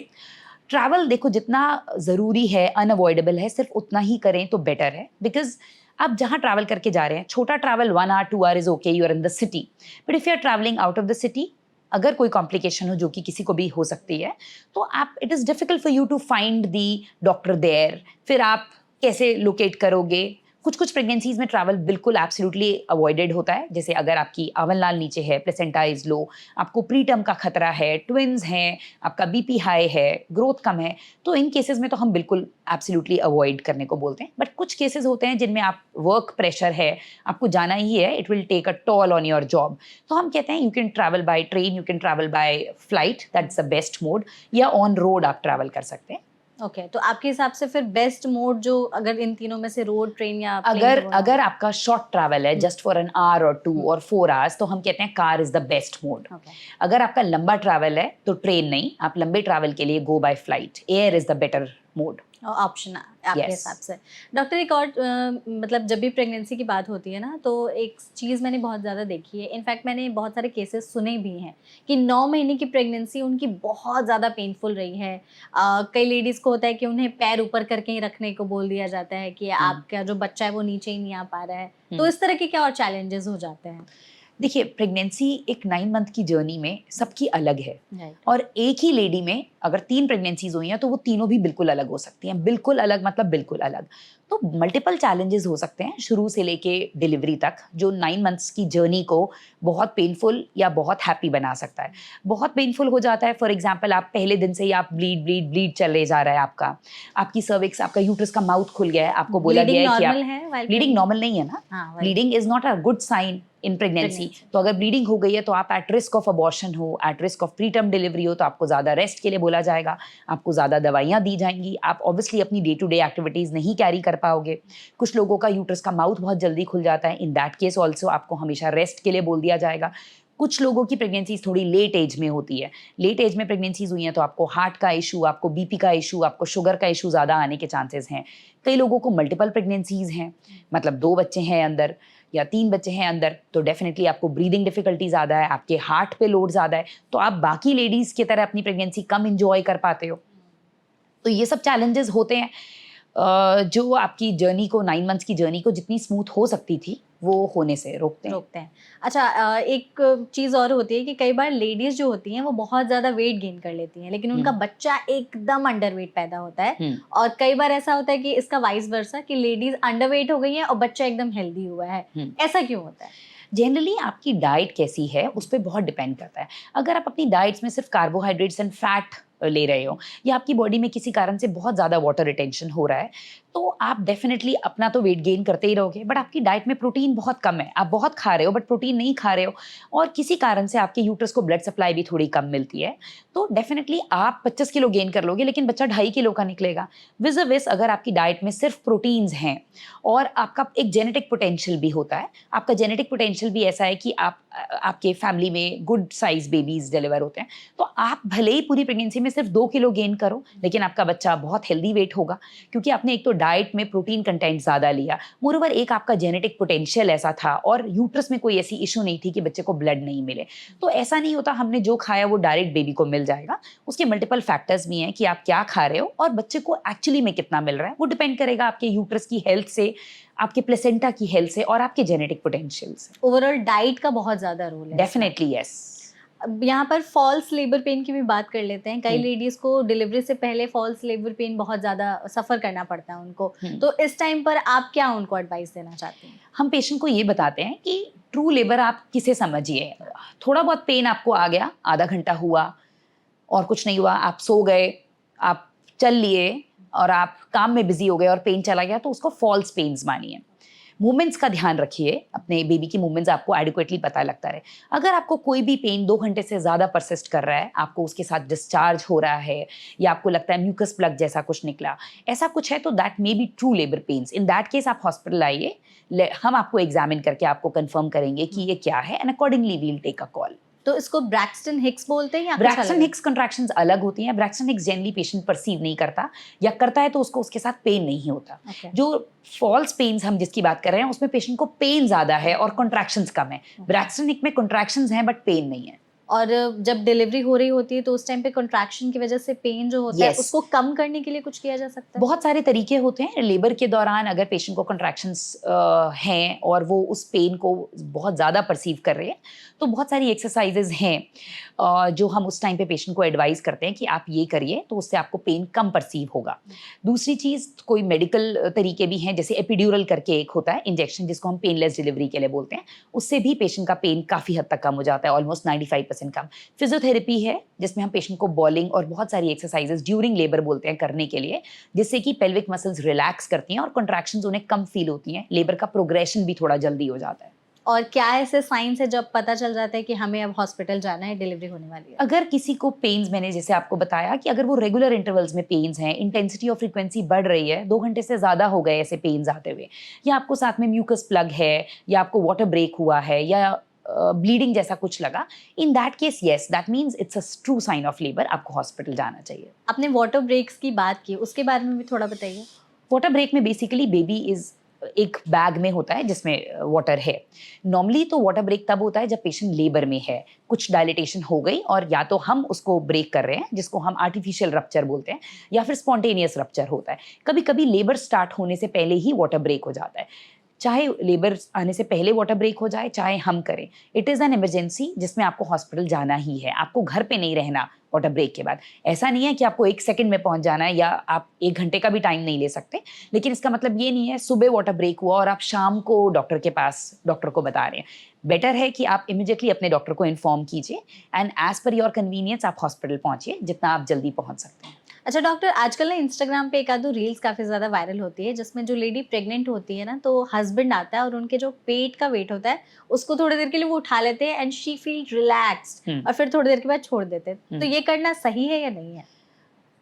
ट्रैवल देखो जितना ज़रूरी है, अनअवॉइडेबल है, सिर्फ उतना ही करें तो बेटर है। बिकॉज आप जहाँ ट्रैवल करके जा रहे हैं, छोटा travel 1 hour 2 hour is okay, you are in the city. But if you are travelling out of the city, अगर कोई कॉम्प्लिकेशन हो जो कि किसी को भी हो सकती है, तो आप it is difficult for you to find the doctor there. फिर आप कैसे लोकेट करोगे? कुछ कुछ प्रेगनेंसीज में ट्रैवल बिल्कुल एब्सोल्युटली अवॉइडेड होता है। जैसे अगर आपकी अवनलाल नीचे है, प्लेसेंटा इज लो, आपको प्रीटर्म का खतरा है, ट्विन्स हैं, आपका बीपी हाई है, ग्रोथ कम है, तो इन केसेस में तो हम बिल्कुल एब्सोल्युटली अवॉइड करने को बोलते हैं। बट कुछ केसेस होते हैं जिनमें आप वर्क प्रेशर है, आपको जाना ही है, it will take a toll on your job, तो हम कहते हैं you can travel by train, you can travel by flight, that's the best mode, या ऑन रोड आप ट्रैवल कर सकते हैं। ओके, तो आपके हिसाब से फिर बेस्ट मोड जो, अगर इन तीनों में से रोड, ट्रेन या अगर आपका शॉर्ट ट्रैवल है जस्ट फॉर एन आवर और 2 और 4 hours, तो हम कहते हैं car is the best mode. अगर आपका लंबा ट्रैवल है तो ट्रेन नहीं, आप लंबे ट्रैवल के लिए go by flight, air is the better mode option आपके Yes. हिसाब से। डॉक्टर, एक और मतलब जब भी प्रेगनेंसी की बात होती है ना, तो एक चीज़ मैंने बहुत ज़्यादा देखी है, इनफैक्ट मैंने बहुत सारे केसेस सुने भी हैं कि 9 महीने की प्रेगनेंसी उनकी बहुत ज़्यादा पेनफुल रही है। कई लेडीज़ को होता है कि उन्हें पैर ऊपर करके ही रखने को बोल दिया जाता है कि आपका जो बच्चा है वो नीचे ही नहीं आ पा रहा है। तो इस तरह के क्या और चैलेंजेस हो जाते हैं? देखिए, प्रेगनेंसी एक 9 मंथ की जर्नी में सबकी अलग है। राइट। और एक ही लेडी में अगर 3 प्रेगनेंसीज हुई हैं तो वो तीनों भी बिल्कुल अलग हो सकती हैं। बिल्कुल अलग मतलब बिल्कुल अलग। तो मल्टीपल चैलेंजेस हो सकते हैं शुरू से लेके डिलीवरी तक, जो 9 मंथ्स की जर्नी को बहुत पेनफुल या बहुत हैप्पी बना सकता है। बहुत पेनफुल हो जाता है, फॉर एग्जाम्पल आप पहले दिन से ही आप ब्लीड चले जा रहा है आपका, आपकी सर्विक्स, आपका यूट्रस का माउथ खुल गया है, आपको बोला गया है कि आप ब्लीडिंग नॉर्मल नहीं है ना, bleeding is not a good sign in pregnancy. तो अगर ब्लीडिंग हो गई है तो आप एट रिस्क ऑफ अबॉर्शन हो, at risk of preterm delivery हो, तो आपको ज़्यादा रेस्ट के लिए बोला जाएगा, आपको ज़्यादा दवाइयाँ दी जाएंगी, आप ऑब्वियसली अपनी डे टू डे एक्टिविटीज़ नहीं कैरी कर पाओगे। कुछ लोगों का यूट्रस का माउथ बहुत जल्दी खुल जाता है, इन दैट केस ऑल्सो आपको हमेशा रेस्ट के लिए बोल दिया जाएगा। कुछ लोगों की प्रेगनेंसीज थोड़ी लेट एज में होती है, लेट एज में प्रेगनेंसीज हुई हैं तो आपको हार्ट का इशू, आपको बीपी का इशू, आपको शुगर का इशू ज़्यादा आने के चांसेस हैं। कई लोगों को मल्टीपल प्रेगनेंसीज हैं, मतलब 2 बच्चे हैं अंदर या 3 बच्चे हैं अंदर, तो डेफिनेटली आपको ब्रीदिंग डिफिकल्टी ज़्यादा है, आपके हार्ट पे लोड ज़्यादा है, तो आप बाकी लेडीज़ की तरह अपनी प्रेगनेंसी कम इंजॉय कर पाते हो। तो ये सब चैलेंजेस होते हैं जो आपकी जर्नी को, 9 मंथ्स की जर्नी को जितनी स्मूथ हो सकती थी वो होने से रोकते हैं। अच्छा, एक चीज़ और होती है कि कई बार लेडीज़ जो होती हैं वो बहुत ज़्यादा वेट गेन कर लेती हैं, लेकिन उनका बच्चा एकदम अंडरवेट पैदा होता है। और कई बार ऐसा होता है कि इसका वाइस वर्सा, कि लेडीज़ अंडरवेट हो गई हैं और बच्चा एकदम हेल्दी हुआ है। ऐसा क्यों होता है? जनरली आपकी डाइट कैसी है उस पर बहुत डिपेंड करता है। अगर आप अपनी डाइट्स में सिर्फ कार्बोहाइड्रेट्स एंड फैट ले रहे हो, या आपकी बॉडी में किसी कारण से बहुत ज़्यादा वाटर रिटेंशन हो रहा है, तो आप डेफिनेटली अपना तो वेट गेन करते ही रहोगे, बट आपकी डाइट में प्रोटीन बहुत कम है, आप बहुत खा रहे हो बट प्रोटीन नहीं खा रहे हो, और किसी कारण से आपके यूट्रस को ब्लड सप्लाई भी थोड़ी कम मिलती है, तो डेफिनेटली आप 25 किलो गेन कर लोगे लेकिन बच्चा 2.5 किलो का निकलेगा। विज विस अगर आपकी डाइट में सिर्फ प्रोटीन्स हैं और आपका एक जेनेटिक पोटेंशियल भी होता है, आपका जेनेटिक पोटेंशियल भी ऐसा है कि आपके फैमिली में गुड साइज बेबीज डिलीवर होते हैं, तो आप भले ही पूरी प्रेगनेंसी में सिर्फ 2 किलो गेन करो लेकिन आपका बच्चा बहुत हेल्दी वेट होगा, क्योंकि आपने एक तो डाइट में प्रोटीन कंटेंट ज़्यादा लिया, मोरओवर एक आपका जेनेटिक पोटेंशियल ऐसा था और यूट्रस में कोई ऐसी इशू नहीं थी कि बच्चे को ब्लड नहीं मिले। तो ऐसा नहीं होता हमने जो खाया वो डायरेक्ट बेबी को मिल जाएगा, उसके मल्टीपल फैक्टर्स भी हैं कि आप क्या खा रहे हो और बच्चे को एक्चुअली में कितना मिल रहा है, वो डिपेंड करेगा आपके यूट्रस की हेल्थ से, आपके प्लेसेंटा की हेल्थ से और आपके जेनेटिक पोटेंशियल से। ओवरऑल डाइट का बहुत ज़्यादा रोल है। Definitely yes. अब यहाँ पर फॉल्स लेबर पेन की भी बात कर लेते हैं। कई लेडीज़ को डिलीवरी से पहले फॉल्स लेबर पेन बहुत ज़्यादा सफ़र करना पड़ता है उनको, तो इस टाइम पर आप क्या उनको एडवाइस देना चाहते हैं? हम पेशेंट को ये बताते हैं कि ट्रू लेबर आप किसे समझिए, थोड़ा बहुत पेन आपको आ गया, आधा घंटा हुआ और कुछ नहीं हुआ, आप सो गए, आप चल लिए और आप काम में बिजी हो गए और पेन चला गया तो उसको फॉल्स पेन्स मानिए। मूवमेंट्स का ध्यान रखिए, अपने बेबी की मूवमेंट्स आपको एडिक्वेटली पता लगता रहे। अगर आपको कोई भी पेन 2 घंटे से ज़्यादा परसिस्ट कर रहा है, आपको उसके साथ डिस्चार्ज हो रहा है या आपको लगता है म्यूकस प्लग जैसा कुछ निकला, ऐसा कुछ है तो that may be true labour pains. In that case आप हॉस्पिटल आइए, हम आपको एग्जामिन करके आपको कंफर्म करेंगे कि ये क्या है and accordingly we will take a call. तो इसको ब्रैक्सटन हिक्स बोलते हैं या कुछ ब्रैक्सटन अलग है? हिक्स कंट्रैक्शंस अलग होती हैं। Braxton Hicks generally patient perceive नहीं करता, या करता है तो उसको उसके साथ पेन नहीं होता। Okay. जो फॉल्स पेन्स हम जिसकी बात कर रहे हैं उसमें पेशेंट को पेन ज़्यादा है और कॉन्ट्रैक्शंस कम है। ब्रैक्सटन हिक में कॉन्ट्रैक्शंस हैं बट पेन नहीं है। और जब डिलीवरी हो रही होती है तो उस टाइम पे कॉन्ट्रैक्शन की वजह से पेन जो होता है Yes. उसको कम करने के लिए कुछ किया जा सकता है? बहुत सारे तरीके होते हैं। लेबर के दौरान अगर पेशेंट को कॉन्ट्रैक्शंस हैं और वो उस पेन को बहुत ज़्यादा परसीव कर रहे हैं तो बहुत सारी एक्सरसाइजेज हैं जो हम उस टाइम पे पेशेंट को एडवाइस करते हैं कि आप ये करिए तो उससे आपको पेन कम परसीव होगा। दूसरी चीज़, कोई मेडिकल तरीके भी हैं, जैसे एपिड्यूरल करके एक होता है इंजेक्शन जिसको हम पेनलेस डिलीवरी के लिए बोलते हैं। उससे भी पेशेंट का पेन काफ़ी हद तक कम हो जाता है, ऑलमोस्ट 95% कम। फिजियोथेरेपी है जिसमें हम पेशेंट को बॉलिंग और बहुत सारी एक्सरसाइजेज ड्यूरिंग लेबर बोलते हैं करने के लिए, जिससे कि पेल्विक मसल्स रिलैक्स करती हैं और कॉन्ट्रैक्शंस उन्हें कम फील होती हैं। लेबर का प्रोग्रेशन भी थोड़ा जल्दी हो जाता है। और क्या ऐसे साइंस है जब पता चल जाता है कि हमें अब हॉस्पिटल जाना है, डिलीवरी होने वाली है? अगर किसी को पेन्स, मैंने जैसे आपको बताया कि अगर वो रेगुलर इंटरवल्स में पेन्स हैं, इंटेंसिटी और फ्रीक्वेंसी बढ़ रही है, 2 घंटे से ज़्यादा हो गए ऐसे पेन्स आते हुए, या आपको साथ में म्यूकस प्लग है या आपको वाटर ब्रेक हुआ है या ब्लीडिंग जैसा कुछ लगा, in that case yes, that means it's a true sign of labour, आपको हॉस्पिटल जाना चाहिए। आपने वाटर ब्रेक्स की बात की, उसके बारे में भी थोड़ा बताइए। वाटर ब्रेक में बेसिकली बेबी इज एक बैग में होता है जिसमें वाटर है। नॉर्मली तो वाटर ब्रेक तब होता है जब पेशेंट लेबर में है, कुछ डायलिटेशन हो गई और या तो हम उसको ब्रेक कर रहे हैं जिसको हम आर्टिफिशियल रप्चर बोलते हैं, या फिर स्पॉन्टेनियस रप्चर होता है। कभी कभी लेबर स्टार्ट होने से पहले ही वाटर ब्रेक हो जाता है। चाहे लेबर आने से पहले वाटर ब्रेक हो जाए चाहे हम करें, इट इज़ एन इमरजेंसी जिसमें आपको हॉस्पिटल जाना ही है। आपको घर पे नहीं रहना वाटर ब्रेक के बाद। ऐसा नहीं है कि आपको 1 सेकंड में पहुंच जाना है या आप 1 घंटे का भी टाइम नहीं ले सकते, लेकिन इसका मतलब ये नहीं है सुबह वाटर ब्रेक हुआ और आप शाम को डॉक्टर के पास डॉक्टर को बता रहे हैं। बेटर है कि आप इमीडिएटली अपने डॉक्टर को इन्फॉर्म कीजिए and as per your convenience आप हॉस्पिटल पहुंचिए जितना आप जल्दी पहुंच सकते हैं। अच्छा डॉक्टर, आजकल ना इंस्टाग्राम पे एक आध दो रील्स काफ़ी ज़्यादा वायरल होती है जिसमें जो लेडी प्रेग्नेंट होती है ना, तो हस्बैंड आता है और उनके जो पेट का वेट होता है उसको थोड़ी देर के लिए वो उठा लेते हैं एंड शी फील रिलैक्स्ड, और फिर थोड़ी देर के बाद छोड़ देते हैं। तो ये करना सही है या नहीं है?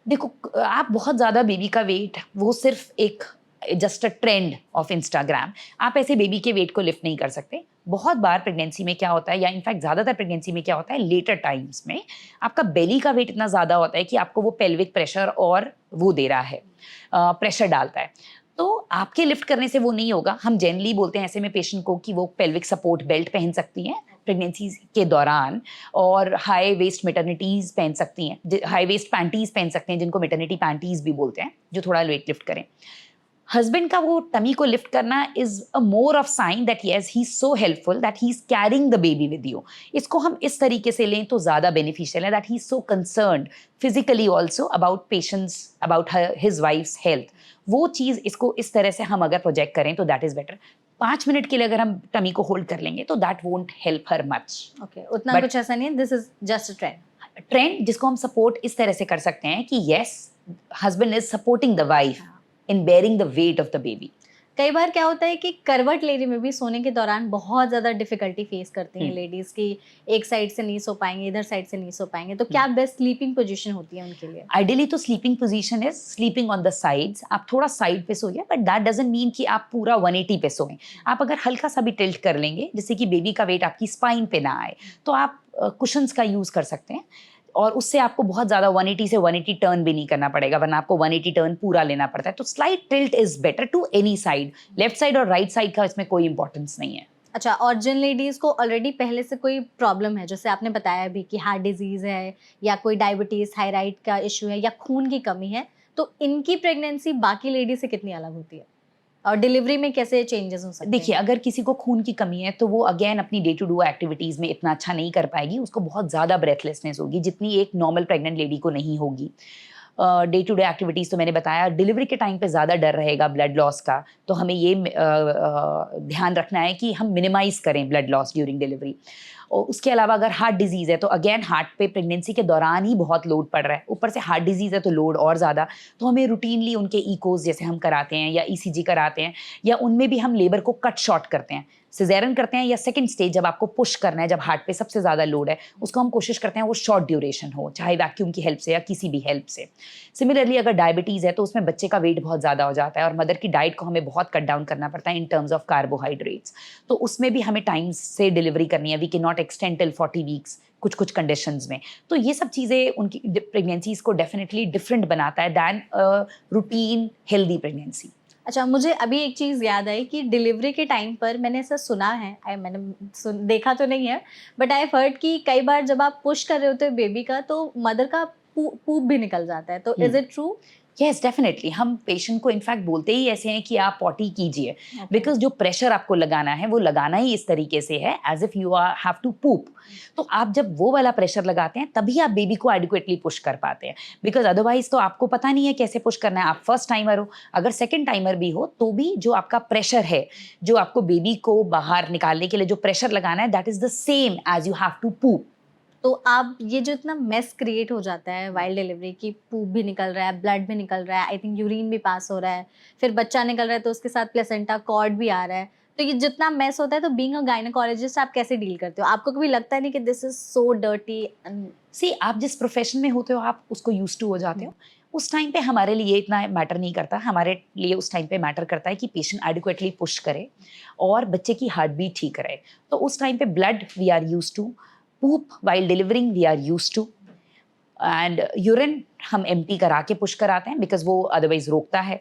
देखो, आप बहुत ज़्यादा बेबी का वेट, वो सिर्फ एक just a trend of Instagram, आप ऐसे बेबी के वेट को लिफ्ट नहीं कर सकते। बहुत बार प्रेगनेंसी में क्या होता है, या इनफैक्ट ज़्यादातर प्रेगनेंसी में क्या होता है, लेटर टाइम्स में आपका बेली का वेट इतना ज़्यादा होता है कि आपको वो पेल्विक प्रेशर और वो दे रहा है, प्रेशर डालता है। तो आपके लिफ्ट करने से वो नहीं होगा। हम जनरली बोलते हैं ऐसे में पेशेंट को कि वो पेल्विक सपोर्ट बेल्ट पहन सकती हैं प्रेगनेंसी के दौरान, और हाई वेस्ट मैटरनिटीज़ पहन सकती हैं, हाई वेस्ट पैंटीज़ पहन सकते हैं जिनको मैटरनिटी पैंटीज़ भी बोलते हैं, जो थोड़ा वेट लिफ्ट करें। हस्बैंड का वो टमी को लिफ्ट करना is a more of sine that yes he is so helpful that he is carrying the baby with you. इसको हम इस तरीके से लें तो ज़्यादा बेनिफिशियल है, that he is so concerned physically also about patients, about his wives health. वो चीज़ इसको इस तरह से हम अगर प्रोजेक्ट करें तो दैट इज़ बेटर। 5 मिनट के लिए अगर हम टमी को होल्ड कर लेंगे तो that won't help her much. Okay, उतना कुछ ऐसा नहीं है, this is just a trend जिसको हम सपोर्ट इस तरह से कर सकते हैं कि yes, husband is supporting the wife in bearing the weight of the baby. कई बार क्या होता है कि करवट लेने में भी सोने के दौरान बहुत ज़्यादा डिफिकल्टी फेस करती हैं लेडीज़ की, एक साइड से नहीं सो पाएंगे, इधर साइड से नहीं सो पाएंगे, तो क्या बेस्ट स्लीपिंग पोजीशन होती है उनके लिए? आइडियली तो sleeping position is sleeping on the sides. आप थोड़ा साइड पे सोइए, बट दैट डजंट मीन कि आप पूरा 180 पे सोएं। आप अगर हल्का सा भी टिल्ट कर लेंगे जिससे कि बेबी का वेट आपकी स्पाइन पे ना आए, तो आप कुशन्स का यूज़ कर सकते हैं, और उससे आपको बहुत ज़्यादा 180 से 180 टर्न भी नहीं करना पड़ेगा, वरना आपको 180 टर्न पूरा लेना पड़ता है। तो slight tilt is better to any side, left side और राइट साइड का इसमें कोई इंपॉर्टेंस नहीं है। अच्छा, और जिन लेडीज़ को ऑलरेडी पहले से कोई प्रॉब्लम है, जैसे आपने बताया भी कि हार्ट डिजीज़ है या कोई डायबिटीज़, थायराइड का इशू है या खून की कमी है, तो इनकी प्रेगनेंसी बाकी लेडीज से कितनी अलग होती है और डिलीवरी में कैसे चेंजेस हो सकते हैं? देखिए, अगर किसी को खून की कमी है तो वो अगेन अपनी डे टू डे एक्टिविटीज़ में इतना अच्छा नहीं कर पाएगी, उसको बहुत ज़्यादा ब्रेथलेसनेस होगी जितनी एक नॉर्मल प्रेग्नेंट लेडी को नहीं होगी। डे टू डे एक्टिविटीज़ तो मैंने बताया। डिलीवरी के टाइम पे ज़्यादा डर रहेगा ब्लड लॉस का, तो हमें ये ध्यान रखना है कि हम मिनिमाइज़ करें ब्लड लॉस ड्यूरिंग डिलीवरी। और उसके अलावा अगर हार्ट डिजीज़ है तो अगेन हार्ट पे प्रेगनेंसी के दौरान ही बहुत लोड पड़ रहा है, ऊपर से हार्ट डिजीज़ है तो लोड और ज़्यादा। तो हमें रूटीनली उनके इकोज़ जैसे हम कराते हैं या ईसीजी कराते हैं, या उनमें भी हम लेबर को कट शॉर्ट करते हैं, सिज़ेरियन करते हैं, या सेकंड स्टेज जब आपको पुश करना है, जब हार्ट पे सबसे ज़्यादा लोड है, उसको हम कोशिश करते हैं वो शॉर्ट ड्यूरेशन हो, चाहे वैक्यूम की हेल्प से या किसी भी हेल्प से। सिमिलरली अगर डायबिटीज़ है तो उसमें बच्चे का वेट बहुत ज़्यादा हो जाता है और मदर की डाइट को हमें बहुत कट डाउन करना पड़ता है इन टर्म्स ऑफ कार्बोहाइड्रेट्स। तो उसमें भी हमें टाइम से डिलीवरी करनी है, we can not extend till 40 weeks कुछ कंडीशंस में। तो ये सब चीज़ें उनकी प्रेगनेंसीज़ को डेफिनेटली डिफरेंट बनाता है दैन रूटीन हेल्दी प्रेगनेंसी। अच्छा, मुझे अभी एक चीज़ याद आई कि डिलीवरी के टाइम पर मैंने ऐसा सुना है, मैंने देखा तो नहीं है, बट आई हर्ड कि कई बार जब आप पुश कर रहे होते हो बेबी का तो मदर का पूप भी निकल जाता है, तो is it true? Yes definitely, हम पेशेंट को इनफैक्ट बोलते ही ऐसे हैं कि आप पॉटी कीजिए, बिकॉज जो प्रेशर आपको लगाना है वो लगाना ही इस तरीके से है as if you are have to poop. तो आप जब वो वाला प्रेशर लगाते हैं तभी आप बेबी को एडिक्वेटली पुश कर पाते हैं, बिकॉज अदरवाइज तो आपको पता नहीं है कैसे पुश करना है। आप फर्स्ट टाइमर हो, अगर सेकेंड टाइमर भी हो तो भी जो आपका प्रेशर है, जो आपको बेबी को बाहर निकालने के लिए जो प्रेशर लगाना है, that is the same as you have to poop. तो आप ये जो इतना मेस क्रिएट हो जाता है वाइल्ड डिलीवरी की, पूप भी निकल रहा है, ब्लड भी निकल रहा है, आई थिंक यूरिन भी पास हो रहा है, फिर बच्चा निकल रहा है तो उसके साथ प्लेसेंटा कॉर्ड भी आ रहा है, तो ये जितना मेस होता है, तो बीइंग अ गायनेकोलॉजिस्ट आप कैसे डील करते हो? आपको कभी लगता है नहीं कि दिस इज सो डर्टी? सी, आप जिस प्रोफेशन में होते हो आप उसको यूज टू हो जाते हो। उस टाइम पे हमारे लिए इतना मैटर नहीं करता, हमारे लिए उस टाइम पे मैटर करता है कि पेशेंट एडिक्वेटली पुश करे और बच्चे की हार्ट बीट ठीक रहे। तो उस टाइम पे blood we are use to, poop while delivering we are use to, and urine हम एम्प्टी करा के पुश कराते हैं बिकॉज वो अदरवाइज रोकता है।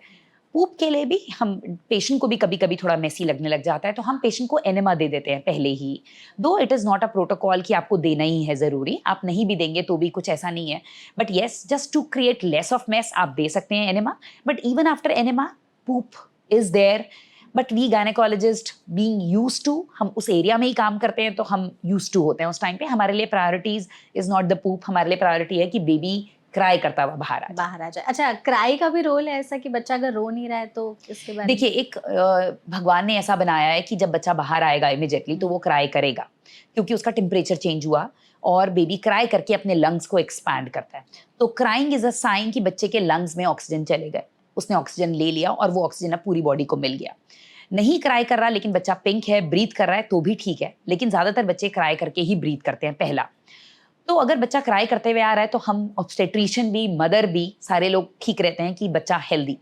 पूप के लिए भी हम पेशेंट को भी कभी कभी थोड़ा मेसी लगने लग जाता है तो हम पेशेंट को एनेमा दे देते हैं पहले ही, दो it is not a protocol कि आपको देना ही है ज़रूरी, आप नहीं भी देंगे तो भी कुछ ऐसा नहीं है, but yes just to create less of mess आप दे सकते हैं enema. But even after enema poop is there, but we gynaecologist being use to, हम उस एरिया में ही काम करते हैं तो हम यूज टू होते हैं उस टाइम पे। हमारे लिए प्रायोरिटीज इज नॉट द पूप, हमारे लिए प्रायोरिटी है कि बेबी क्राई करता हुआ बाहर आ जाए। अच्छा, क्राई का भी रोल है ऐसा कि बच्चा अगर रो नहीं रहा है तो इसके बारे में? देखिए, एक भगवान ने ऐसा बनाया है कि जब बच्चा बाहर आएगा इमिडिएटली तो वो क्राई करेगा, क्योंकि उसका टेम्परेचर चेंज हुआ और बेबी क्राई करके अपने लंग्स को एक्सपैंड करता है। तो क्राइंग इज अ साइन कि बच्चे के लंग्स में ऑक्सीजन चले गए, उसने ऑक्सीजन ले लिया और वो ऑक्सीजन अब पूरी बॉडी को मिल गया। नहीं क्राई कर रहा लेकिन बच्चा पिंक है, ब्रीथ कर रहा है तो भी ठीक है, लेकिन ज़्यादातर बच्चे क्राई करके ही ब्रीथ करते हैं पहला। तो अगर बच्चा क्राई करते हुए आ रहा है तो हम ऑब्स्टेट्रिशियन भी, मदर भी, सारे लोग ठीक रहते हैं कि बच्चा हेल्दी।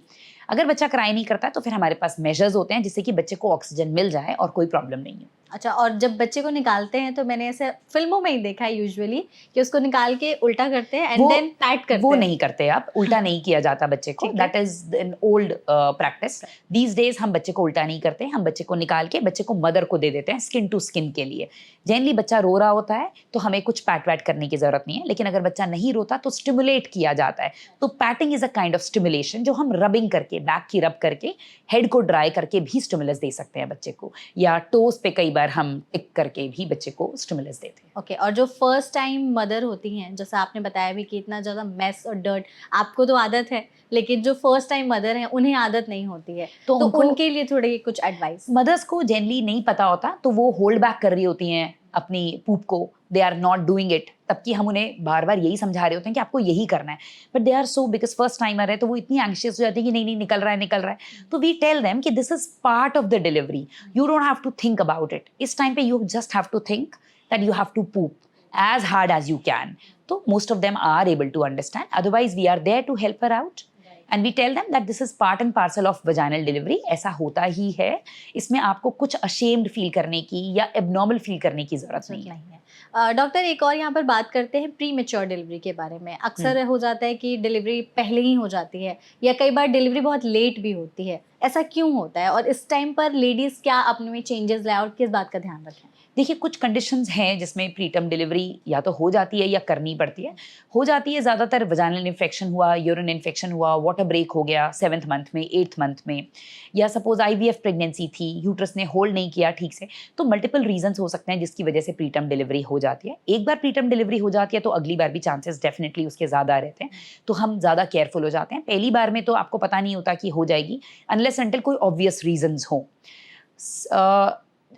अगर बच्चा क्राई नहीं करता है तो फिर हमारे पास मेजर्स होते हैं जिससे कि बच्चे को ऑक्सीजन मिल जाए और कोई प्रॉब्लम नहीं है। अच्छा, और जब बच्चे को निकालते हैं तो मैंने ऐसे फिल्मों में ही देखा है यूजुअली कि उसको निकाल के उल्टा करते हैं एंड देन पैट करते वो हैं। नहीं करते आप, उल्टा नहीं किया जाता बच्चे को, ठीक है। That is an old practice. These days हम बच्चे को उल्टा नहीं करते, हम बच्चे को निकाल के बच्चे को मदर को दे देते हैं स्किन टू स्किन के लिए। जनरली बच्चा रो रहा होता है तो हमें कुछ पैट वैट करने की जरूरत नहीं है, लेकिन अगर बच्चा नहीं रोता तो स्टिमुलेट किया जाता है। तो patting is a kind of stimulation जो हम रबिंग करके, बैक की रब करके, हेड को ड्राई करके भी स्टिमुलस दे सकते हैं बच्चे को, या टोस पे कई बार हम टिक करके भी बच्चे को स्टिमुलस देते हैं। ओके, और जो फर्स्ट टाइम मदर होती हैं, जैसा आपने बताया भी कि इतना ज़्यादा मेस और डर्ट आपको तो आदत है, लेकिन जो फर्स्ट टाइम मदर हैं उन्हें आदत नहीं होती है, तो उनके लिए थोड़ी कुछ एडवाइस? मदर्स को जनरली नहीं पता होता तो वो होल्ड बैक कर रही होती हैं अपनी पूप को, they are not doing it, तबकि हम उन्हें बार बार यही समझा रहे होते हैं कि आपको यही करना है, but they are so, because first timer है तो वो इतनी एंग्शियस हो जाती है कि नहीं नहीं निकल रहा है निकल रहा है। तो वी टेल देम कि this is part of the delivery, you don't have to think about it. इस टाइम पे you just have to think that you have to poop as hard as you can. So most of them are able to understand, otherwise we are there to help her out and we tell them that this is part and parcel of vaginal delivery, ऐसा होता ही है, इसमें आपको कुछ ashamed फील करने की या abnormal फील करने की जरूरत नहीं है। डॉक्टर, एक और यहाँ पर बात करते हैं प्री मेच्योर डिलीवरी के बारे में। अक्सर हो जाता है कि डिलीवरी पहले ही हो जाती है या कई बार डिलीवरी बहुत लेट भी होती है, ऐसा क्यों होता है और इस टाइम पर लेडीज क्या अपने में चेंजेस लाए और किस बात का ध्यान रखें? देखिए, कुछ कंडीशंस हैं जिसमें प्रीटर्म डिलीवरी या तो हो जाती है या करनी पड़ती है। हो जाती है ज़्यादातर वजाइनल इन्फेक्शन हुआ, यूरिन इन्फेक्शन हुआ, वाटर ब्रेक हो गया 7th मंथ में, 8th मंथ में, या सपोज IVF प्रेगनेंसी थी, यूट्रस ने होल्ड नहीं किया ठीक से, तो मल्टीपल रीजंस हो सकते हैं जिसकी वजह से प्रीटर्म डिलीवरी हो जाती है। एक बार प्रीटर्म डिलीवरी हो जाती है तो अगली बार भी चांसेस डेफिनेटली उसके ज़्यादा रहते हैं, तो हम ज़्यादा केयरफुल हो जाते हैं। पहली बार में तो आपको पता नहीं होता कि हो जाएगी अनलेस अनटिल कोई ऑब्वियस रीजंस हो।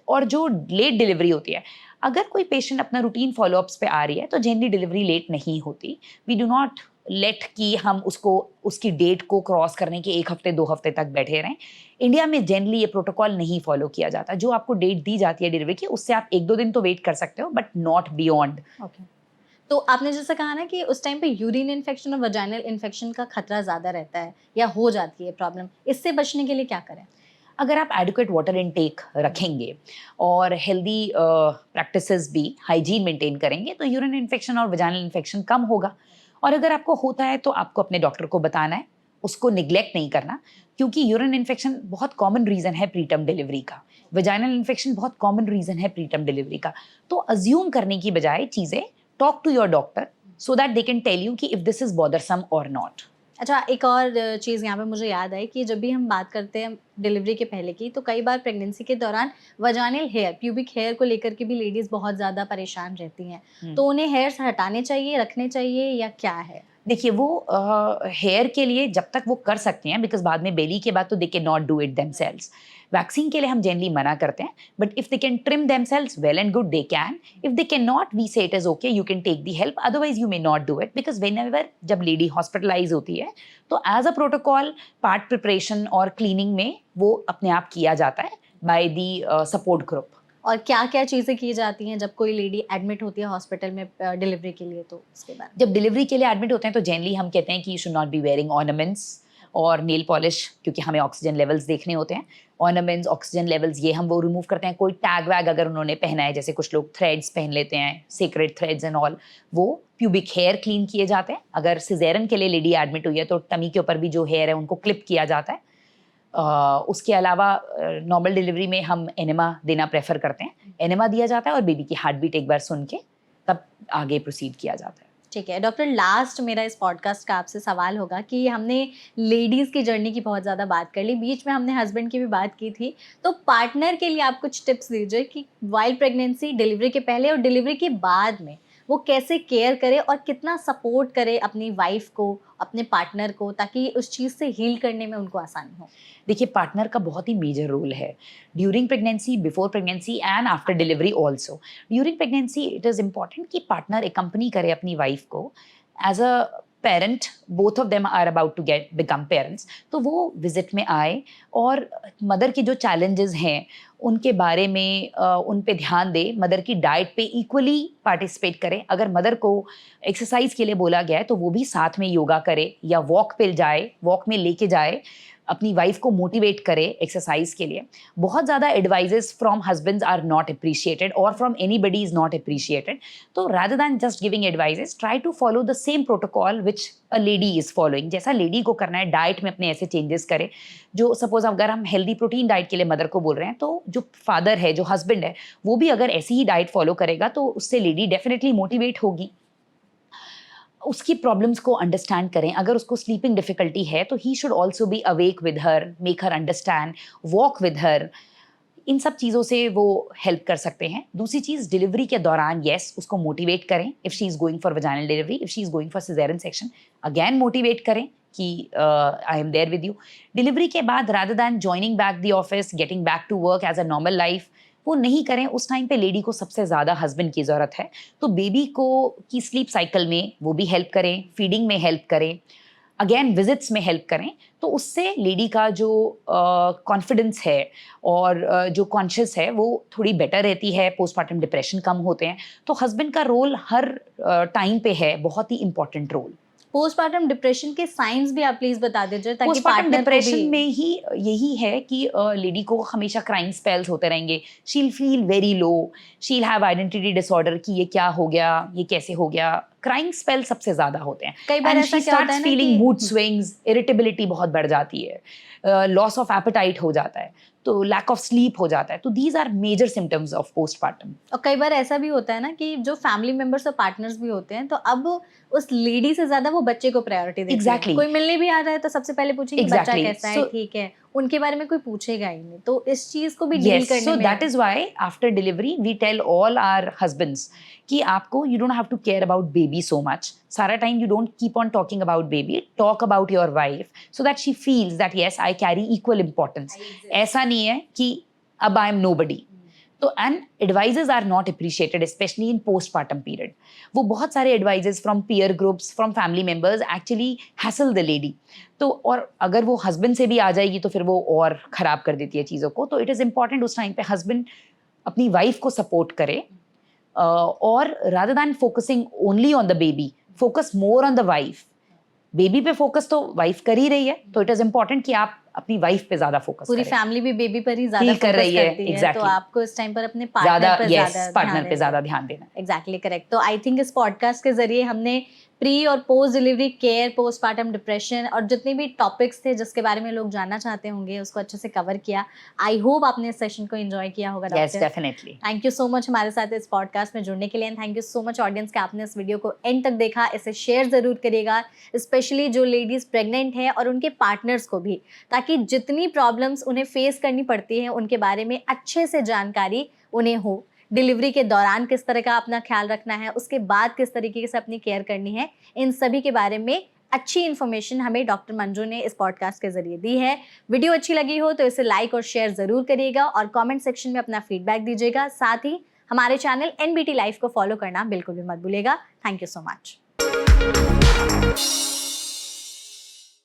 और जो लेट डिलीवरी होती है, अगर कोई पेशेंट अपना रूटीन फॉलोअप्स पे आ रही है तो जनरली डिलीवरी लेट नहीं होती. वी डू नॉट लेट कि हम उसको उसकी डेट को क्रॉस करने के 1 हफ्ते 2 हफ्ते तक बैठे रहें. इंडिया में जनरली ये प्रोटोकॉल नहीं फॉलो किया जाता. जो आपको डेट दी जाती है डिलीवरी की, उससे आप 1-2 दिन तो वेट कर सकते हो, बट नॉट बियॉन्ड. ओके. तो आपने जैसे कहा ना कि उस टाइम पे यूरिन इन्फेक्शन और वजाइनल इन्फेक्शन का खतरा ज़्यादा रहता है या हो जाती है प्रॉब्लम, इससे बचने के लिए क्या करें? अगर आप एडिक्वेट वाटर इनटेक रखेंगे और हेल्दी प्रैक्टिसेस भी हाइजीन मेंटेन करेंगे तो यूरिन इन्फेक्शन और वजाइनल इन्फेक्शन कम होगा. और अगर आपको होता है तो आपको अपने डॉक्टर को बताना है, उसको निग्लेक्ट नहीं करना, क्योंकि यूरिन इन्फेक्शन बहुत कॉमन रीज़न है प्रीटर्म डिलीवरी का. वजाइनल इन्फेक्शन बहुत कॉमन रीज़न है प्रीटर्म डिलीवरी का. तो अज्यूम करने की बजाय चीज़ें, talk to your doctor so that they can tell you कि इफ दिस इज बॉदरसम और नॉट. अच्छा, एक और चीज़ यहाँ पे मुझे याद आई कि जब भी हम बात करते हैं डिलीवरी के पहले की, तो कई बार प्रेगनेंसी के दौरान वजाइनल हेयर, प्यूबिक हेयर को लेकर के भी लेडीज़ बहुत ज़्यादा परेशान रहती हैं. तो उन्हें हेयर्स हटाने चाहिए, रखने चाहिए या क्या है? देखिए, वो हेयर के लिए जब तक वो कर सकते हैं, बिकॉज बाद में बेली के बाद तो they can not do it themselves. Waxing के लिए हम जनरली मना करते हैं, but if they can trim themselves, well and good, they can. If they can not, we say it is okay, you can take the help, otherwise you may not do it. Because whenever जब लेडी हॉस्पिटलाइज होती है तो as a protocol part preparation और क्लीनिंग में वो अपने आप किया जाता है बाय दी सपोर्ट ग्रुप. और क्या-क्या चीज़ें की जाती हैं जब कोई लेडी एडमिट होती है हॉस्पिटल में डिलीवरी के लिए, तो उसके बारे में? जब डिलीवरी के लिए एडमिट होते हैं तो जनरली हम कहते हैं कि you should not be wearing ornaments और नेल पॉलिश, क्योंकि हमें ऑक्सीजन लेवल्स देखने होते हैं. ऑर्नामेंट्स, ऑक्सीजन लेवल्स, ये हम वो रिमूव करते हैं. कोई टैग वैग अगर उन्होंने पहना है, जैसे कुछ लोग थ्रेड्स पहन लेते हैं, सीक्रेट थ्रेड्स एंड ऑल, वो प्यूबिक हेयर क्लीन किए जाते हैं. अगर सिजेरियन के लिए लेडी एडमिट हुई है तो टमी के ऊपर भी जो हेयर है उनको क्लिप किया जाता है. उसके अलावा नॉर्मल डिलीवरी में हम एनेमा देना प्रेफर करते हैं. एनेमा दिया जाता है और बेबी की हार्ट बीट एक बार सुन के तब आगे प्रोसीड किया जाता है. ठीक है डॉक्टर, लास्ट मेरा इस पॉडकास्ट का आपसे सवाल होगा कि हमने लेडीज़ की जर्नी की बहुत ज़्यादा बात कर ली, बीच में हमने हस्बैंड की भी बात की थी, तो पार्टनर के लिए आप कुछ टिप्स दीजिए कि वाइल प्रेगनेंसी, डिलीवरी के पहले और डिलीवरी के बाद में वो कैसे केयर करे और कितना सपोर्ट करे अपनी वाइफ को, अपने पार्टनर को, ताकि उस चीज़ से हील करने में उनको आसानी हो. देखिए, पार्टनर का बहुत ही मेजर रोल है during pregnancy, before pregnancy and after delivery also. During pregnancy it is important कि पार्टनर एकम्पनी करे अपनी वाइफ को as a parent. Both of them are about to get become parents. तो वो विजिट में आए और मदर के जो चैलेंजेस हैं उनके बारे में उन पे ध्यान दे. मदर की डाइट पे इक्वली पार्टिसिपेट करें. अगर मदर को एक्सरसाइज के लिए बोला गया है तो वो भी साथ में योगा करे या वॉक पे जाए, वॉक में लेके जाए, अपनी वाइफ को मोटिवेट करे एक्सरसाइज के लिए. बहुत ज़्यादा advices from husbands are not appreciated और from anybody is not appreciated. तो rather than just giving advices, try to follow the same protocol which a lady is following. जैसा लेडी को करना है, डाइट में अपने ऐसे चेंजेस करे. जो सपोज अगर हम हेल्दी प्रोटीन डाइट के लिए मदर को बोल रहे हैं, तो जो फादर है, जो हस्बैंड है, वो भी अगर ऐसी ही डाइट फॉलो करेगा तो उससे लेडी डेफिनेटली मोटिवेट होगी. उसकी प्रॉब्लम्स को अंडरस्टैंड करें. अगर उसको स्लीपिंग डिफिकल्टी है तो he should also be awake with her, make her understand, walk with her. इन सब चीज़ों से वो हेल्प कर सकते हैं. दूसरी चीज़, डिलीवरी के दौरान येस उसको मोटिवेट करें. If she is going for vaginal delivery, if she is going for caesarean section, again motivate करें कि I am there with you. Delivery के बाद rather than joining back the office, getting back to work as a normal life, वो नहीं करें. उस टाइम पे लेडी को सबसे ज़्यादा हस्बैंड की ज़रूरत है. तो बेबी को की स्लीप साइकिल में वो भी हेल्प करें, फीडिंग में हेल्प करें, अगेन विजिट्स में हेल्प करें. तो उससे लेडी का जो कॉन्फिडेंस है और जो कॉन्शियस है वो थोड़ी बेटर रहती है. पोस्टमार्टम डिप्रेशन कम होते हैं. तो हस्बैंड का रोल हर टाइम पे है, बहुत ही इंपॉर्टेंट रोल. पोस्टमार्टम डिप्रेशन के साइंस भी आप प्लीज बता दीजिए ताकि पोस्टमार्टम पार्टनर को डिप्रेशन भी. में ही यही है कि लेडी को हमेशा क्राइंग स्पेल्स होते रहेंगे. शील फील वेरी लो, शील हैव आइडेंटिटी डिसऑर्डर कि ये क्या हो गया, ये कैसे हो गया. क्राइंग स्पेल सबसे ज्यादा होते हैं. कई बार ऐसा क्या होता है ना फीलिंग कि मूड स्विंग्स, इरिटेबिलिटी बहुत बढ़ जाती है, लॉस ऑफ एपेटाइट हो जाता है, तो लैक ऑफ स्लीप हो जाता है. तो these are major symptoms of postpartum. और कई बार ऐसा भी होता है ना कि जो फैमिली मेंबर्स और पार्टनर्स भी होते हैं, तो अब उस लेडी से ज्यादा वो बच्चे को प्रायोरिटी देते हैं. Exactly. कोई मिलने भी आ रहा है तो सबसे पहले पूछेंगे कि बच्चा Exactly. कैसा है, So- ठीक है. उनके बारे में कोई पूछेगा ही नहीं. तो इस चीज को भी डील Yes, करने so में that is why after delivery we tell all our husbands कि आपको you don't have to care about baby so much. सारा time you don't keep on talking about baby. Talk about your wife so that she feels that yes, I carry equal importance. ऐसा नहीं है कि अब I am nobody. तो and advises are not appreciated specially in postpartum period. वो बहुत सारे advises from peer groups, from family members actually hassle the lady. तो और अगर वो हस्बैंड से भी आ जाएगी तो फिर वो और ख़राब कर देती है चीज़ों को. तो इट इज़ इम्पॉर्टेंट उस टाइम पे हस्बैंड अपनी वाइफ को सपोर्ट करे, और rather than focusing only on the baby, focus more on the wife. Baby पे फोकस तो वाइफ कर ही रही है, तो इट इज इम्पोर्टेंट कि आप अपनी वाइफ पे ज्यादा फोकस पूरी करें. फैमिली भी बेबी पर ही ज्यादा Feel कर फोकस रही है, करती है, exactly. तो आपको इस टाइम पर अपने ज्यादा, पार्टनर पर yes, ज्यादा पार्टनर पे ज्यादा ध्यान देना. Exactly correct. तो आई थिंक इस पॉडकास्ट के जरिए हमने प्री और post delivery care, postpartum depression और जितने भी टॉपिक्स थे जिसके बारे में लोग जानना चाहते होंगे उसको अच्छे से कवर किया. आई होप आपने इस सेशन को एंजॉय किया होगा Yes, doctor. definitely. Thank you so much हमारे साथ इस पॉडकास्ट में जुड़ने के लिए, and thank you so much audience कि आपने इस वीडियो को एंड तक देखा. इसे शेयर ज़रूर करिएगा, स्पेशली जो लेडीज़ प्रेग्नेंट हैं और उनके पार्टनर्स को भी, ताकि जितनी प्रॉब्लम्स उन्हें फेस करनी पड़ती हैं उनके बारे में अच्छे से जानकारी उन्हें हो. डिलीवरी के दौरान किस तरह का अपना ख्याल रखना है, उसके बाद किस तरीके से अपनी केयर करनी है, इन सभी के बारे में अच्छी इन्फॉर्मेशन हमें डॉक्टर मंजू ने इस पॉडकास्ट के जरिए दी है. वीडियो अच्छी लगी हो तो इसे लाइक और शेयर ज़रूर करिएगा और कमेंट सेक्शन में अपना फीडबैक दीजिएगा. साथ ही हमारे चैनल NBT लाइफ को फॉलो करना बिल्कुल भी मत भूलिएगा. Thank you so much.